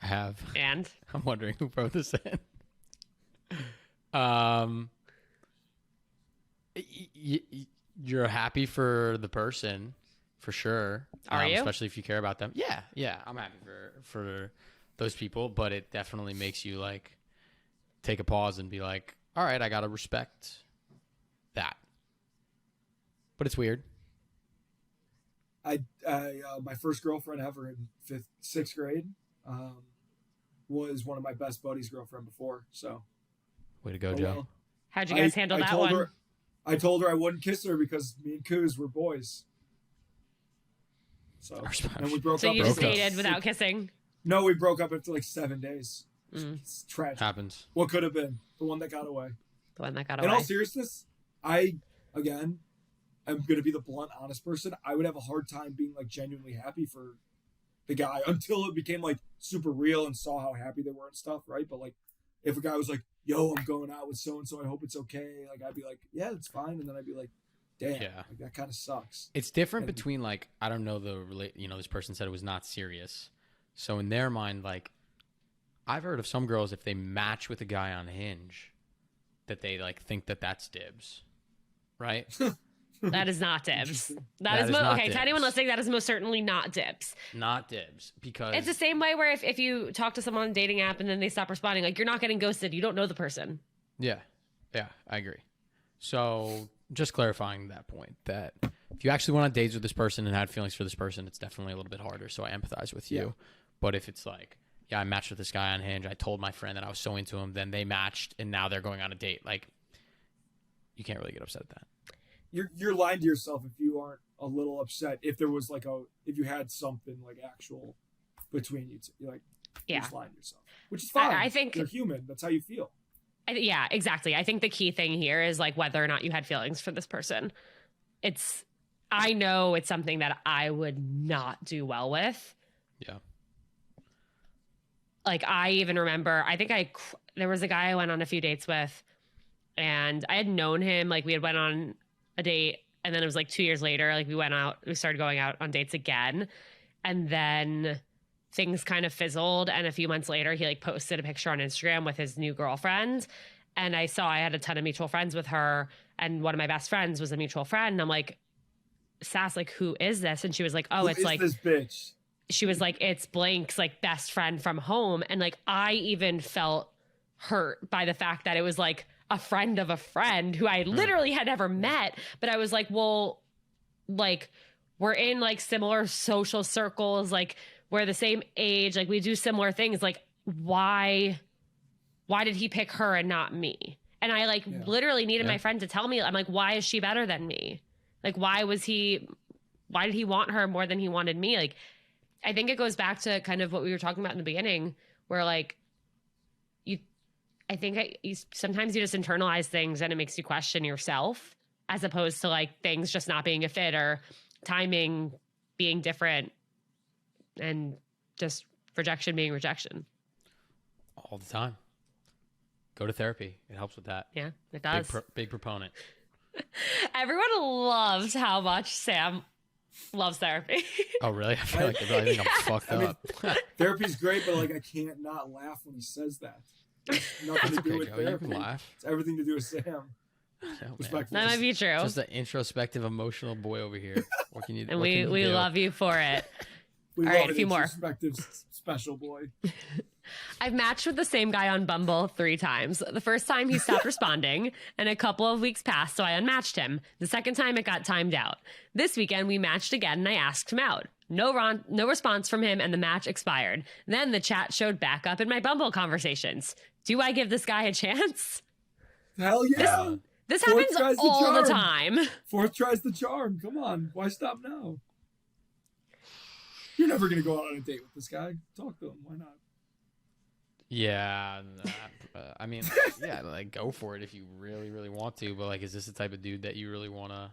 I have. And I'm wondering who wrote this in. You're happy for the person, for sure. Are you? Especially if you care about them. Yeah. I'm happy for those people, but it definitely makes you like take a pause and be like, all right, I gotta respect that. But it's weird. My first girlfriend ever in sixth grade was one of my best buddies' girlfriend before. So, Way to go, oh Joe. well. how'd you guys handle that told one? I told her I wouldn't kiss her because me and Kuz were boys. So, and we broke So up. you broke just up. dated without kissing? No, we broke up after like 7 days. Mm. It's tragic. Happens. What could have been the one that got away? The one that got In away. all seriousness, I'm gonna be the blunt, honest person. I would have a hard time being like genuinely happy for the guy until it became like super real and saw how happy they were and stuff, right? But like, if a guy was like, "Yo, I'm going out with so and so. I hope it's okay," like I'd be like, "Yeah, it's fine," and then I'd be like, "Damn, Yeah. like that kind of sucks." It's different And- between like, I don't know this person said it was not serious. So in their mind, like, I've heard of some girls, if they match with a guy on Hinge, that they like think that that's dibs, right? That is not dibs. Interesting. That is not okay. To anyone dibs. listening, that is most certainly not dibs. Not dibs, because It's the same way where if you talk to someone on a dating app and then they stop responding, like you're not getting ghosted. You don't know the person. yeah, I agree. So just clarifying that point, that if you actually went on dates with this person and had feelings for this person, it's definitely a little bit harder. So I empathize with you. Yeah. But if it's like, yeah, I matched with this guy on Hinge, I told my friend that I was so into him, then they matched and now they're going on a date, like, you can't really get upset at that. You're lying to yourself if you aren't a little upset if there was like if you had something like actual between you two. You're like, you're Yeah. just lying to yourself, which is fine. I think- you're human. That's how you feel. Yeah, exactly. I think the key thing here is like whether or not you had feelings for this person. I know it's something that I would not do well with. Yeah. Like I even remember, there was a guy I went on a few dates with, and I had known him. Like we had went on a date, and then it was like 2 years later, like we started going out on dates again, and then things kind of fizzled. And a few months later, he like posted a picture on Instagram with his new girlfriend, and I saw I had a ton of mutual friends with her, and one of my best friends was a mutual friend. And I'm like, Sass, like, who is this? And she was like, oh, Who it's is like this bitch. she was like, it's Blank's like best friend from home. And like, I even felt hurt by the fact that it was like a friend of a friend who I literally had never met. But I was like, well, like we're in like similar social circles. Like we're the same age. Like we do similar things. Like why did he pick her and not me? And I like literally needed my friend to tell me, I'm like, why is she better than me? Like, why did he want her more than he wanted me? Like, I think it goes back to kind of what we were talking about in the beginning, where like sometimes you just internalize things and it makes you question yourself as opposed to like things just not being a fit or timing being different and just rejection being rejection. All the time. Go to therapy. It helps with that. Yeah, it does. Big proponent. Everyone loves how much Sam Loves therapy. Oh, really? I feel like they really think I'm fucked up. Therapy's great, but like I can't not laugh when he says that. It's nothing That's to do okay, with Joey. You therapy. can laugh. It's everything to do with Sam. No, man. Respectfully. That might be true. Just an introspective, emotional boy over here. What can you? And what can we you do? love you for it. We All love right, a an few more. introspective special boy. I've matched with the same guy on Bumble 3 times. The first time he stopped responding, and a couple of weeks passed, so I unmatched him. The second time it got timed out. This weekend we matched again, and I asked him out. No response from him, and the match expired. Then the chat showed back up in my Bumble conversations. Do I give this guy a chance? Hell yeah. This Fourth happens tries the all the charm. time. Fourth tries the charm. Come on. Why stop now? You're never going to go out on a date with this guy. Talk to him. Why not? Yeah, I mean, yeah, like go for it if you really, really want to. But like, is this the type of dude that you really want to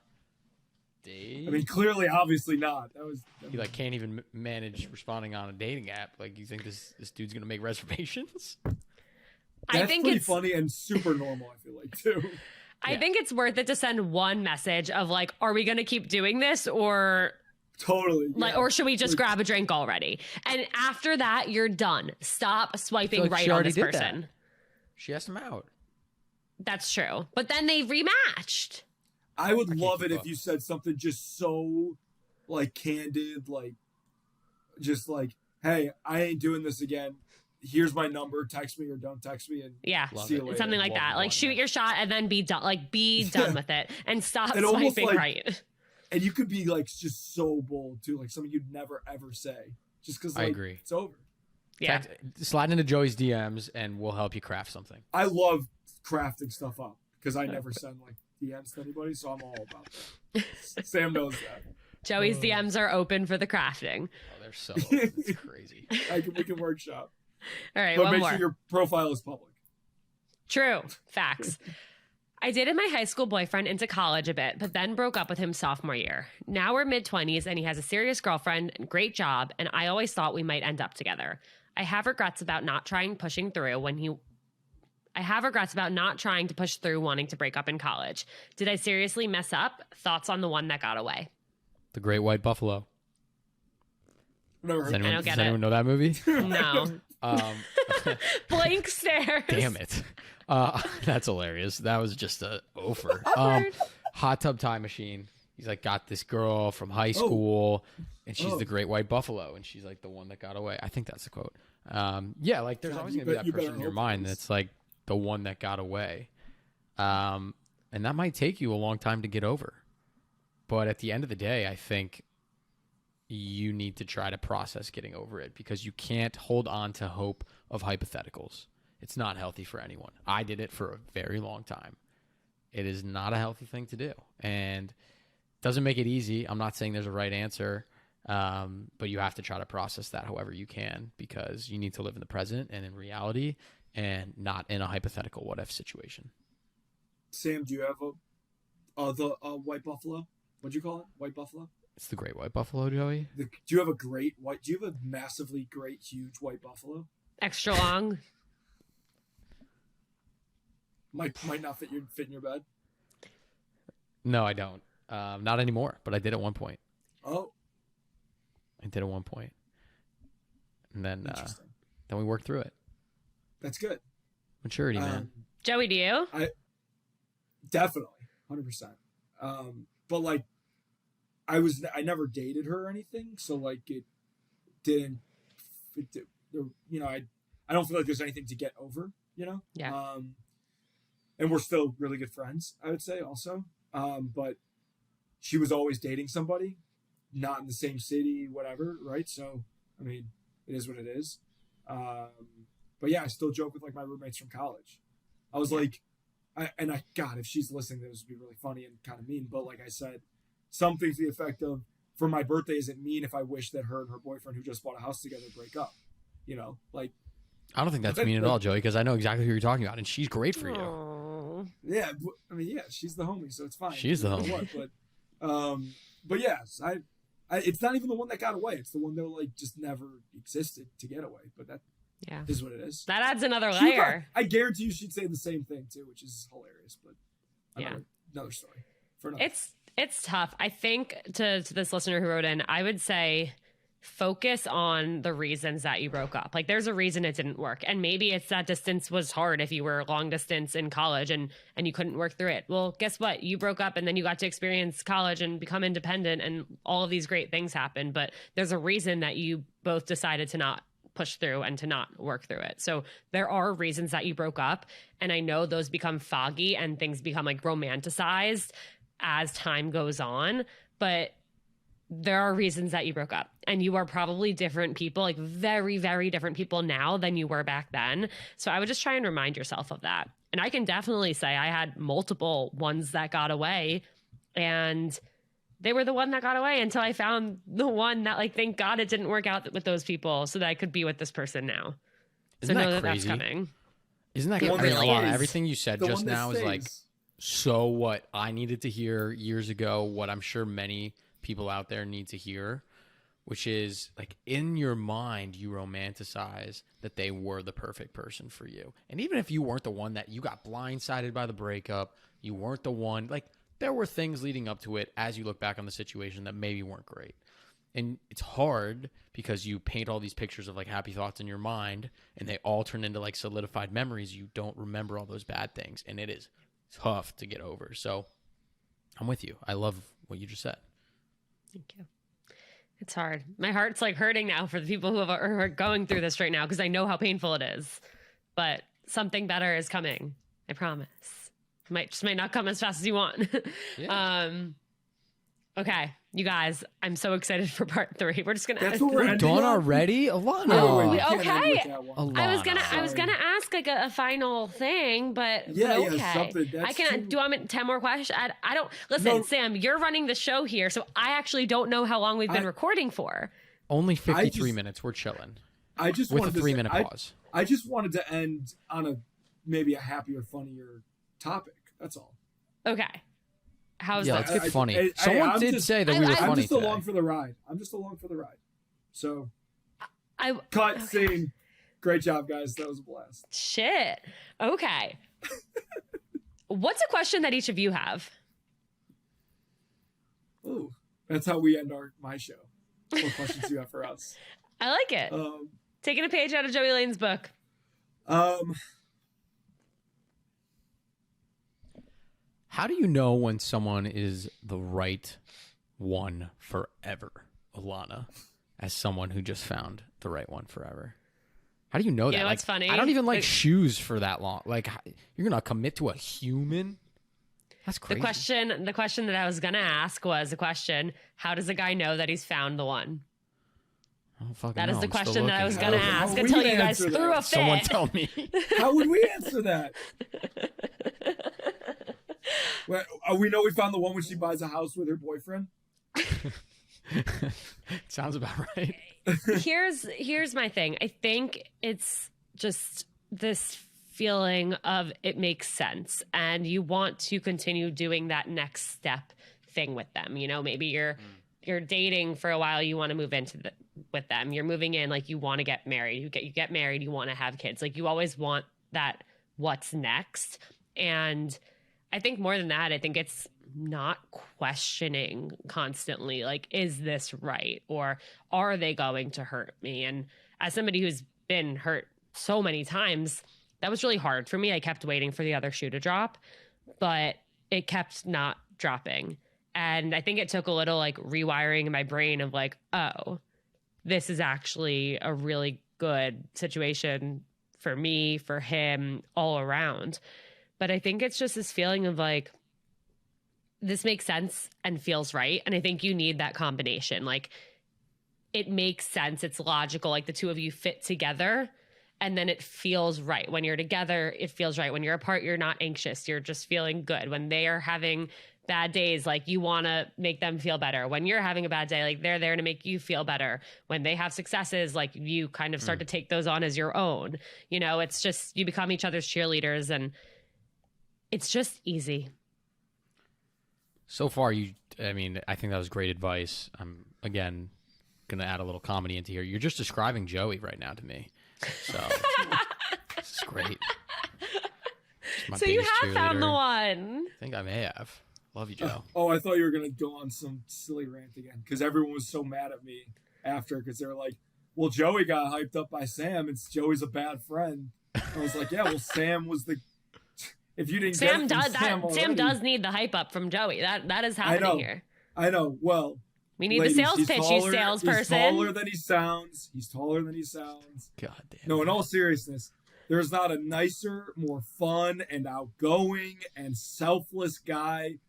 date? I mean, clearly, obviously not. You like can't even manage responding on a dating app. Like, you think this dude's gonna make reservations? I That's think pretty it's funny and super normal, I feel like, too. I think it's worth it to send one message of like, are we going to keep doing this, or Totally. like, yeah. or should we just grab a drink already? And after that, you're done. Stop swiping like right she on already this did person. that. She asked him out. That's true. But then they rematched. I would I can't love keep it up. if you said something just so, like, candid, like, just like, hey, I ain't doing this again. Here's my number. Text me or don't text me. And Yeah. Love see you it. later. Something like Love that. the Like one, shoot yeah. your shot and then be done. Like be done with it and stop And almost swiping like- right. And you could be, like, just so bold, too. Like, something you'd never, ever say. Just because, I like, agree. it's over. Yeah. Slide into Joey's DMs and we'll help you craft something. I love crafting stuff up because I never send, like, DMs to anybody, so I'm all about that. Sam knows that. Joey's DMs are open for the crafting. Oh, they're so open. It's crazy. We can workshop. All right, But one make more. sure your profile is public. True. Facts. I dated my high school boyfriend into college a bit, but then broke up with him sophomore year. Now we're mid-20s and he has a serious girlfriend and great job, and I always thought we might end up together. I have regrets about not trying to push through wanting to break up in college. Did I seriously mess up? Thoughts on the one that got away? The Great White Buffalo. Never heard I don't get does anyone know that movie? No. Blank stares. Damn it. That's hilarious. That was just a offer. Awkward. Hot Tub Time Machine. He's like got this girl from Oh. high school, and she's the Great White Buffalo, and she's like the one that got away. I think that's the quote. Yeah, like there's God, always you gonna be that better person in your hope mind it is. that's like the one that got away, and that might take you a long time to get over. But at the end of the day, I think you need to try to process getting over it because you can't hold on to hope of hypotheticals. It's not healthy for anyone. I did it for a very long time. It is not a healthy thing to do, and doesn't make it easy. I'm not saying there's a right answer, but you have to try to process that however you can because you need to live in the present and in reality and not in a hypothetical what-if situation. Sam, do you have the white buffalo? What'd you call it? White buffalo? It's the Great White Buffalo, Joey. Do you have a great white? Do you have a massively great, huge white buffalo? Extra long. Might not fit in your bed. No, I don't. Not anymore, but I did at one point. Oh, And then interesting. then we worked through it. That's good. Maturity, man. Joey, do you? Definitely, 100%. But like, I never dated her or anything, so like it didn't. I don't feel like there's anything to get over. Yeah. And we're still really good friends, I would say, also. But she was always dating somebody, not in the same city, whatever, right? So, I mean, it is what it is. But yeah, I still joke with like my roommates from college. I was like, God, if she's listening, this would be really funny and kind of mean. But like I said, something to the effect of, for my birthday, is it mean if I wish that her and her boyfriend who just bought a house together break up? Like, I don't think that's mean at all, Joey, because I know exactly who you're talking about, and she's great for you. Aw. yeah, I mean, yeah, she's the homie, so it's fine. She's the No matter homie. what, but yes, I it's not even the one that got away. It's the one that like just never existed to get away. But that Yeah. is what it is. That adds another She layer. I guarantee you she'd say the same thing too, which is hilarious. But Yeah. another story for another. It's tough. I think to this listener who wrote in, I would say focus on the reasons that you broke up. Like there's a reason it didn't work. And maybe it's that distance was hard if you were long distance in college and you couldn't work through it. Well, guess what? You broke up and then you got to experience college and become independent and all of these great things happened. But there's a reason that you both decided to not push through and to not work through it. So there are reasons that you broke up. And I know those become foggy and things become like romanticized as time goes on. But there are reasons that you broke up, and you are probably different people, like very, very different people now than you were back then. So I would just try and remind yourself of that. And I can definitely say I had multiple ones that got away, and they were the one that got away until I found the one that, like, thank God it didn't work out with those people so that I could be with this person now. Isn't so know that that crazy? that's coming. Isn't that The one crazy? that A lot. stays. Everything you said The just one that now is like stays. so what I needed to hear years ago, what I'm sure many people out there need to hear, which is like in your mind, you romanticize that they were the perfect person for you. And even if you weren't the one, that you got blindsided by the breakup, you weren't the one, like there were things leading up to it as you look back on the situation that maybe weren't great. And it's hard because you paint all these pictures of like happy thoughts in your mind and they all turn into like solidified memories. You don't remember all those bad things, and it is tough to get over. So I'm with you. I love what you just said. Thank you. It's hard. My heart's like hurting now for the people who are going through this right now because I know how painful it is. But something better is coming. I promise. Might not come as fast as you want. Yeah. Okay, you guys, I'm so excited for part 3. We're just gonna. That's what we're ending Done on? already? Alana. No, wait, Oh, you can't end okay. with that one. Alana. I was gonna ask like a final thing, but Yeah, but okay. yeah, something. That's I can. too- Do I want 10 more questions? I don't listen, No. Sam. You're running the show here, so I actually don't know how long we've been I- recording for. Only 53 just- minutes. We're chilling. I just With a wanted to 3-minute say- pause. I just wanted to end on maybe a happier, funnier topic. That's all. Okay, how's Yeah, that? let's get funny. I- Someone I'm did just- say that I- we were I'm I'm funny just today. along for the ride. So I cut okay. scene. Great job, guys. That was a blast. Shit. Okay. What's a question that each of you have? Ooh, that's how we end my show. What questions do you have for us? I like it. Taking a page out of Joey Lane's book. How do you know when someone is the right one forever, Alana, as someone who just found the right one forever? How do you know that? know Like, what's funny? I don't even like It- shoes for that long. Like, you're going to commit to a human? That's The crazy. question that I was gonna ask was the question: how does a guy know that he's found the one? I don't fucking That know. is the I'm still question that I was looking. gonna I don't know ask how we until can you guys answer threw that. a fit. Someone tell me. How would we answer that? Well, we know we found the one when she buys a house with her boyfriend. Sounds about right. Here's my thing. I think it's just this feeling of it makes sense and you want to continue doing that next step thing with them. You know, maybe you're dating for a while, you want to move into with them. You're moving in, like you want to get married. You get married, you want to have kids. Like you always want that what's next. And I think more than that, I think it's not questioning constantly, like, is this right? Or are they going to hurt me? And as somebody who's been hurt so many times, that was really hard for me. I kept waiting for the other shoe to drop, but it kept not dropping. And I think it took a little like rewiring in my brain of like, oh, this is actually a really good situation for me, for him, all around. But I think it's just this feeling of like, this makes sense and feels right. And I think you need that combination. Like, it makes sense. It's logical. Like the two of you fit together and then it feels right. When you're together, it feels right. When you're apart, you're not anxious. You're just feeling good. When they are having bad days, like you want to make them feel better. When you're having a bad day, like they're there to make you feel better. When they have successes, like you kind of start to take those on as your own. You know, it's just, you become each other's cheerleaders and it's just easy. So far, I think that was great advice. I'm, again, going to add a little comedy into here. You're just describing Joey right now to me. So, this is great. She's my So you biggest have found the cheerleader. one. I think I may have. Love you, Joe. Oh, I thought you were gonna go on some silly rant again because everyone was so mad at me after because they were like, "Well, Joey got hyped up by Sam. It's Joey's a bad friend." I was like, "Yeah, well, Sam was the." If you didn't, Sam get it does from Sam, that. Sam does need the hype up from Joey. That is happening here. I know. Well, We need ladies, the sales he's pitch, taller, you salesperson. He's taller than he sounds. He's taller than he sounds. God damn. No, in all seriousness, there's not a nicer, more fun and outgoing and selfless guy.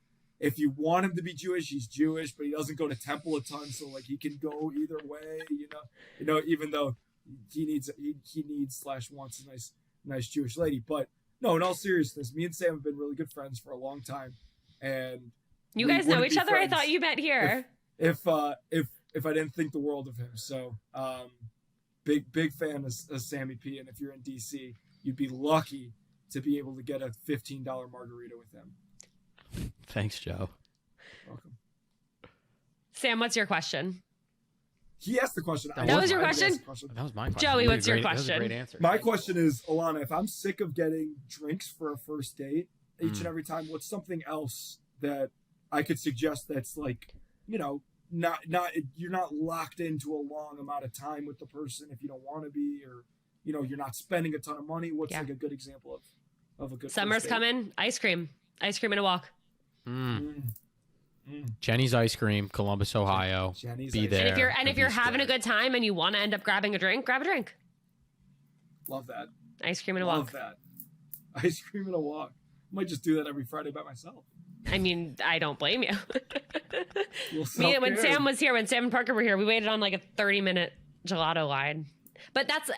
If you want him to be Jewish, he's Jewish, but he doesn't go to temple a ton, so like he can go either way. Even though he needs / wants a nice Jewish lady. But no, in all seriousness, me and Sam have been really good friends for a long time, and You we guys know wouldn't each be other. I friends thought you met here. If I didn't think the world of him. So big fan of Sammy P. And if you're in DC, you'd be lucky to be able to get a $15 margarita with him. Thanks, Joe. Welcome. Sam, what's your question? He asked the question. That was your I didn't question? ask the question. That was my question. Joey, You did what's your That was a question? great answer. My question is, Alana, if I'm sick of getting drinks for a first date each and every time, what's something else that I could suggest that's like, not you're not locked into a long amount of time with the person if you don't want to be, or you're not spending a ton of money. What's like a good example of a good Summer's first date? coming. Ice cream and a walk. Jenny's Ice Cream, Columbus, Ohio. Jenny's Be Ice there. Cream. And if you're having a good time and you want to end up grabbing a drink, grab a drink. Love that. Ice cream and a Love walk. that. Ice cream and a walk. Might just do that every Friday by myself. I mean, I don't blame you. When Self-care. Sam was here, when Sam and Parker were here, we waited on like a 30-minute gelato line. But that's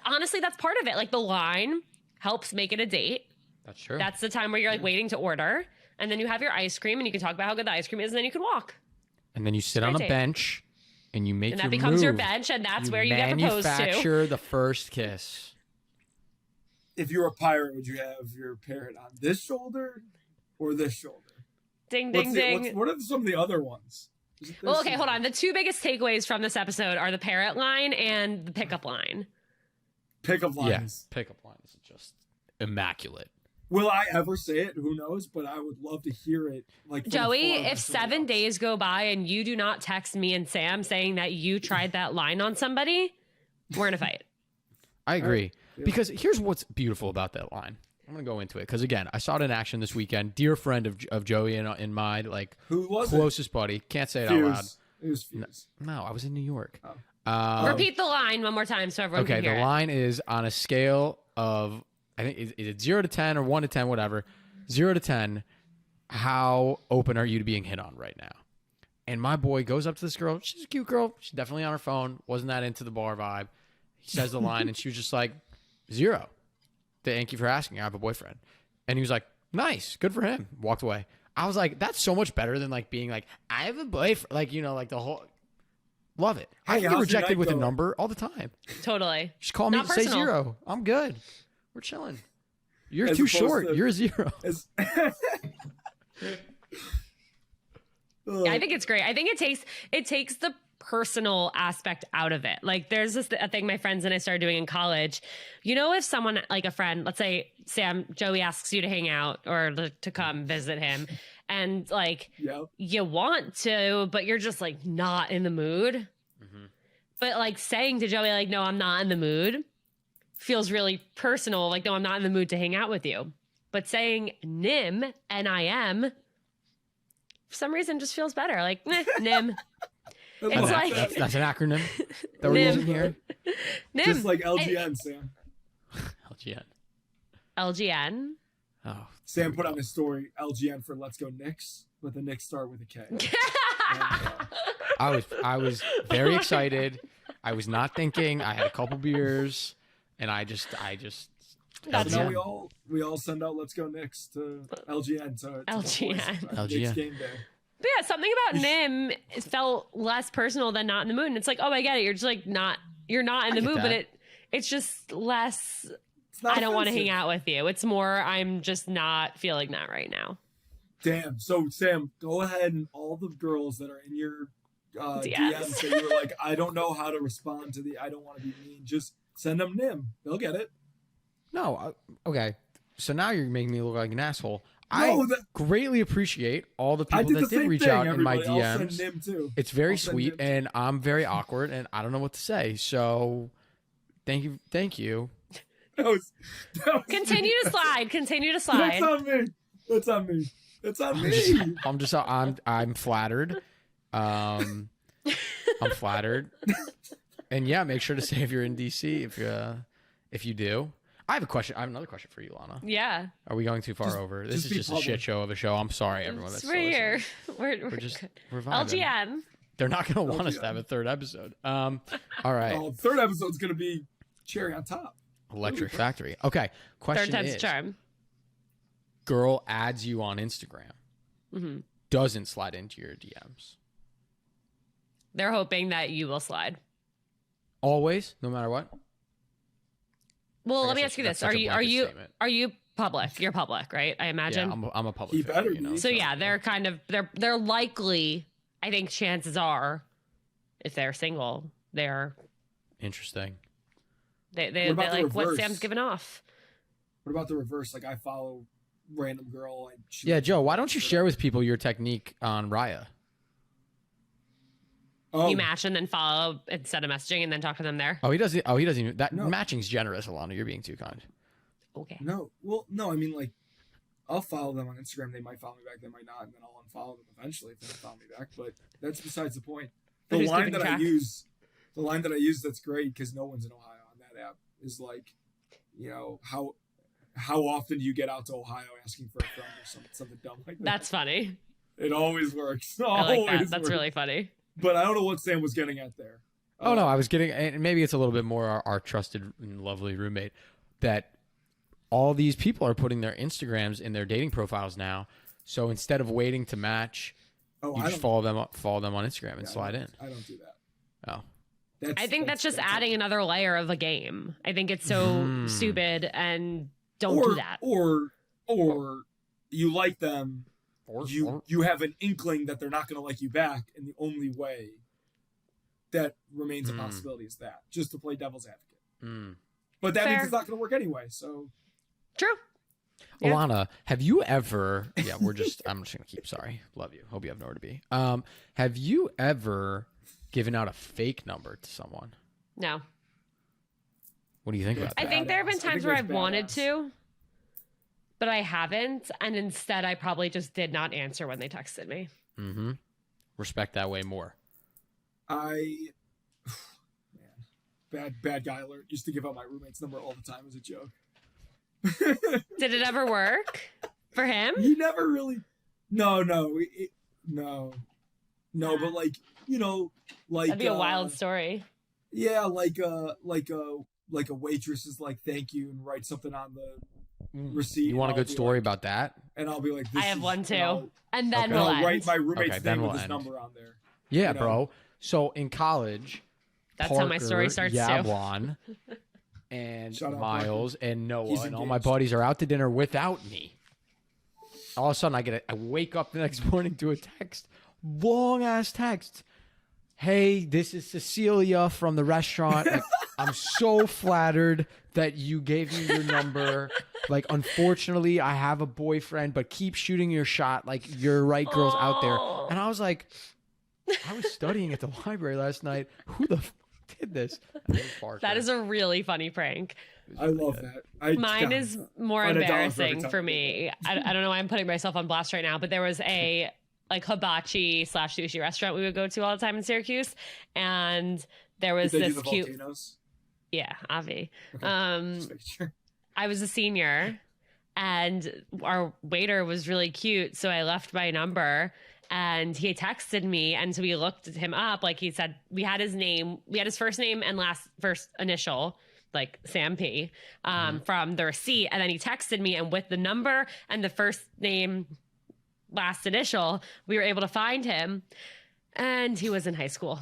part of it. Like the line helps make it a date. That's true. That's the time where you're like waiting to order. And then you have your ice cream and you can talk about how good the ice cream is and then you can walk. And then you sit on a bench and you make And your that becomes your move. bench and that's where you get proposed to. Manufacture the first kiss. If you were a pirate, would you have your parrot on this shoulder or this shoulder? Ding, ding, ding. What are some of the other ones? Well, okay, hold on. The two biggest takeaways from this episode are the parrot line and the pickup line. Pickup lines. Yes. Pickup lines are just immaculate. Will I ever say it? Who knows? But I would love to hear it. Like from Joey, afar by if somebody 7 else. days go by and you do not text me and Sam saying that you tried that line on somebody, we're in a fight. I agree. Yeah. Because here's what's beautiful about that line. I'm going to go into it. Because, again, I saw it in action this weekend. Dear friend of Joey and my, Who was closest buddy. Can't say it out loud. Fuse. It was Fuse. No, I was in New York. Oh. Repeat the line one more time so everyone Okay, can hear the it. line is on a scale of, I think, is it 0 to 10 or 1 to 10, whatever. 0 to 10, how open are you to being hit on right now? And my boy goes up to this girl. She's a cute girl. She's definitely on her phone. Wasn't that into the bar vibe. He says the line, and she was just like, 0. Thank you for asking. I have a boyfriend. And he was like, nice. Good for him. Walked away. I was like, that's so much better than like being like, I have a boyfriend. Like, like the whole... Love it. I Hey, get how's your rejected night with a going? number all the time. Totally. Just call me Not and say personal. 0. I'm good. We're chilling. You're As too opposed short. to- You're a 0. As- I think it's great. I think it takes the personal aspect out of it. Like there's a thing my friends and I started doing in college. If someone like a friend, let's say Joey asks you to hang out or to come visit him and like yeah. you want to, but you're just like not in the mood. But like saying to Joey, like, no, I'm not in the mood feels really personal. Like, no, I'm not in the mood to hang out with you. But saying NIM, N-I-M, for some reason just feels better. Like, NIM. It's like That's an acronym that we're Nim. using here. NIM. Just like LGN, Sam. LGN. LGN. Oh, Sam put on his story, LGN for Let's Go Knicks, but the Knicks start with a K. I was very excited. I was not thinking. I had a couple beers, and I just. That's So LGN. now we all send out Let's Go Knicks to LGN to LGN. the boys. LGN. Knicks game day. But yeah, something about NIM felt less personal than not in the mood. And it's like, oh, I get it. You're just like you're not in I the get mood, but that. it's just less. It's not I don't want to offensive. hang out with you. It's more, I'm just not feeling that right now. Damn. So Sam, go ahead and all the girls that are in your DMs that you're like, I don't know how to respond to I don't want to be mean. Just send them NIM. They'll get it. No. Okay. So now you're making me look like an asshole. I greatly appreciate all the people that did reach out in my DMs. I'll send him too. It's very sweet, and I'm very awkward, and I don't know what to say. So, thank you. That was Continue to slide. Continue to slide. That's on me. I'm flattered. I'm flattered. And yeah, make sure to say if you're in DC if you do. I have another question for you, Lana. Yeah. Are we going too far over? This is just a shit show of a show. I'm sorry, everyone. That's we're here. We're vibing. LGN. They're not going to want us to have a third episode. All right. Oh, third episode's going to be cherry on top. Electric Factory. Okay. Question third time's is, a charm. Girl adds you on Instagram. Mm-hmm. Doesn't slide into your DMs. They're hoping that you will slide. Always, no matter what. Well, let me ask you this: Are you public? You're public, right? I imagine. Yeah, I'm a public. He better be. You know, so yeah, they're likely. I think chances are, if they're single, they're interesting. They like what Sam's giving off. What about the reverse? Like I follow random girl. Yeah, Joe. Why don't you share with people your technique on Raya? Oh. You match and then follow instead of messaging and then talk to them there. He doesn't even. That matching's generous, Alana. You're being too kind. Okay. No, well, no. I mean, like, I'll follow them on Instagram. They might follow me back. They might not, and then I'll unfollow them eventually if they don't follow me back. But that's besides the point. The line that I use, that's great because no one's in Ohio on that app is like, you know, how often do you get out to Ohio asking for a friend or something dumb like that? That's funny. It always works. I like that. That's really funny. But I don't know what Sam was getting at there. No, I was getting, and maybe it's a little bit more our trusted and lovely roommate, that all these people are putting their Instagrams in their dating profiles now. So instead of waiting to match, you just follow them on Instagram and slide in. I don't do that. Oh. I think that's just adding another layer of a game. I think it's so stupid, and don't do that. Or you like them. You have an inkling that they're not going to like you back, and the only way that remains a possibility is that, just to play devil's advocate. But that means it's not going to work anyway. So true. Yeah. Alana, have you ever? Yeah, I'm just going to keep. Sorry, love you. Hope you have nowhere to be. Have you ever given out a fake number to someone? No. What do you think about that? I think there have been times where I've wanted to. But I haven't, and instead I probably just did not answer when they texted me. Mm-hmm. Respect that way more. Bad guy alert. Used to give out my roommate's number all the time as a joke. Did it ever work for him? He never really. No. But like, you know, like that'd be a wild story. Yeah, like a waitress is like thank you and write something on the receipt. You want a good story about that? And I'll be like, I have one too. And then I'll write my roommate's name with his number on there. Yeah, you know? Bro. So in college, that's Parker, how my story starts Yablon, and Miles and Noah and all my buddies are out to dinner without me. All of a sudden, I wake up the next morning to a text, long ass text. Hey, this is Cecilia from the restaurant. Like, I'm so flattered that you gave me your number. Like, unfortunately, I have a boyfriend, but keep shooting your shot. Like, you're right, girls out there. And I was like, I was studying at the library last night. Who the fuck did this? That is a really funny prank. I love that. Mine is more embarrassing for me. I don't know why I'm putting myself on blast right now, but there was a like hibachi / sushi restaurant we would go to all the time in Syracuse, and there was this cute volcanoes? Yeah, Avi. Sure. I was a senior and our waiter was really cute, so I left my number and he texted me, and so we looked him up. Like, he said we had his name, we had his first name and first initial, like Sam P, from the receipt, and then he texted me, and with the number and the first name last initial, we were able to find him, and he was in high school.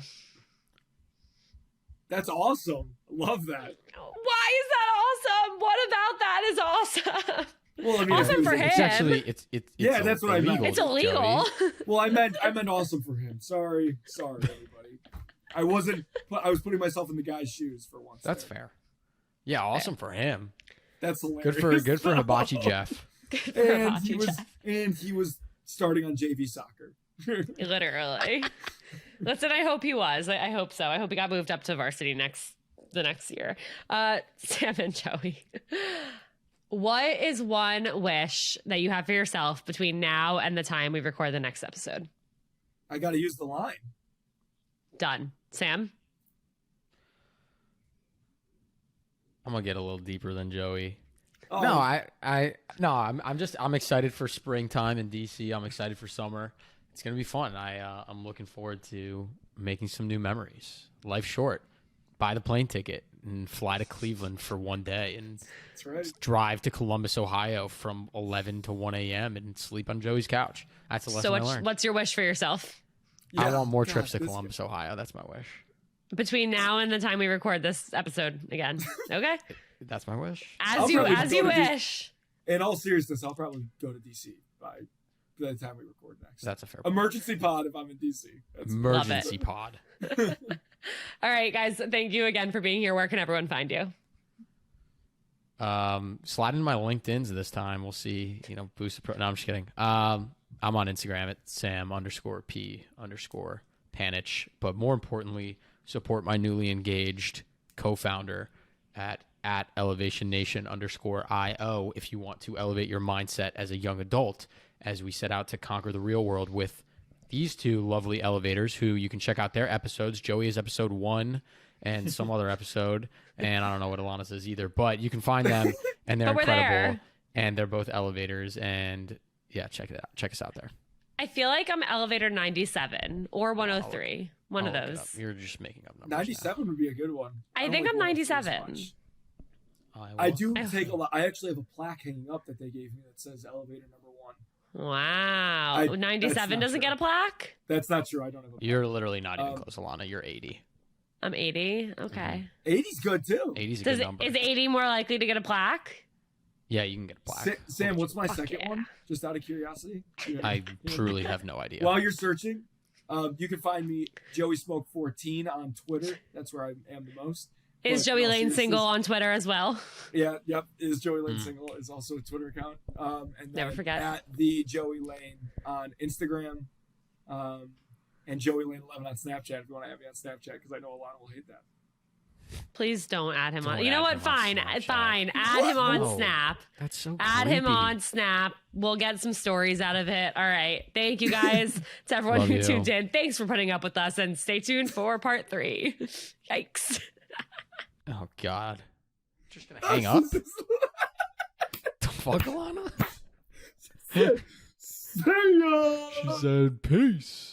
That's awesome. Love that. Why is that awesome? What about that is awesome? Well, I mean, awesome for him. It's actually it's yeah, that's what illegal, I meant. It's illegal. Well, I meant awesome for him. Sorry, everybody. I was putting myself in the guy's shoes for once. That's fair. Yeah, awesome for him. That's hilarious. Good for Hibachi Jeff. And and he was starting on JV soccer. Literally. Listen, I hope he was. I hope so. I hope he got moved up to varsity the next year. Sam and Joey, what is one wish that you have for yourself between now and the time we record the next episode? I got to use the line. Done. Sam? I'm gonna get a little deeper than Joey. Oh, No, I'm excited for springtime in DC. I'm excited for summer. It's gonna be fun. I'm looking forward to making some new memories. Life's short. Buy the plane ticket and fly to Cleveland for one day and that's right. drive to Columbus, Ohio from 11 to 1 a.m. and sleep on Joey's couch. That's a lesson So I learned. what's your wish for yourself? I Yeah, want more God, trips to this- Columbus, Ohio. That's my wish. Between now and the time we record this episode again. Okay? That's my wish. I'll As you probably go to wish. In all seriousness, I'll probably go to DC by the time we record next. That's a fair point. Emergency pod if I'm in DC. Emergency pod. All right, guys. Thank you again for being here. Where can everyone find you? Slide in my LinkedIn's this time. We'll see, boost the pro. No, I'm just kidding. I'm on Instagram at Sam_P_Panitch. But more importantly, support my newly engaged co-founder at ElevationNation_IO if you want to elevate your mindset as a young adult as we set out to conquer the real world with these two lovely elevators who you can check out their episodes. Joey is episode 1 and some other episode, and I don't know what Alana says either, but you can find them and they're But we're incredible there. and they're both elevators, and yeah, check it out. Check us out there. I feel like I'm elevator 97 or 103. One of I'll look it those. up. You're just making up numbers now. 97 would be a good one. I don't think like I'm 103 as 97. much. I I will. do take a lot. I actually have a plaque hanging up that they gave me that says elevator number 1. Wow. That's 97 not doesn't true. get a plaque? That's not true. I don't have a plaque. You're literally not even Um, close, Alana. You're 80. I'm 80. Okay. 80's good too. 80's a Does good it, number. is 80 more likely to get a plaque? Yeah, you can get a plaque. Sam, what's my Fuck second yeah. one? Just out of curiosity. I truly have no idea. While you're searching, you can find me Joey Smoke 14 on Twitter. That's where I am the most. Is But Joey in all Lane seriousness- single on Twitter as well? Yeah, yep. Is Joey Lane single is also a Twitter account. And Never then forget. At the Joey Lane on Instagram, and Joey Lane 11 on Snapchat. If you want to have me on Snapchat, because I know a lot will hate that. Please don't add him on. Don't You know add what? him on Fine. Snapchat. Fine. Add him on No. Snap. That's so Add him creepy. on Snap. We'll get some stories out of it. All right. Thank you guys to everyone Love who you. tuned in. Thanks for putting up with us, and stay tuned for part 3. Yikes. Oh, God. Just going to hang up? The fuck, Alana? See ya! She said, peace.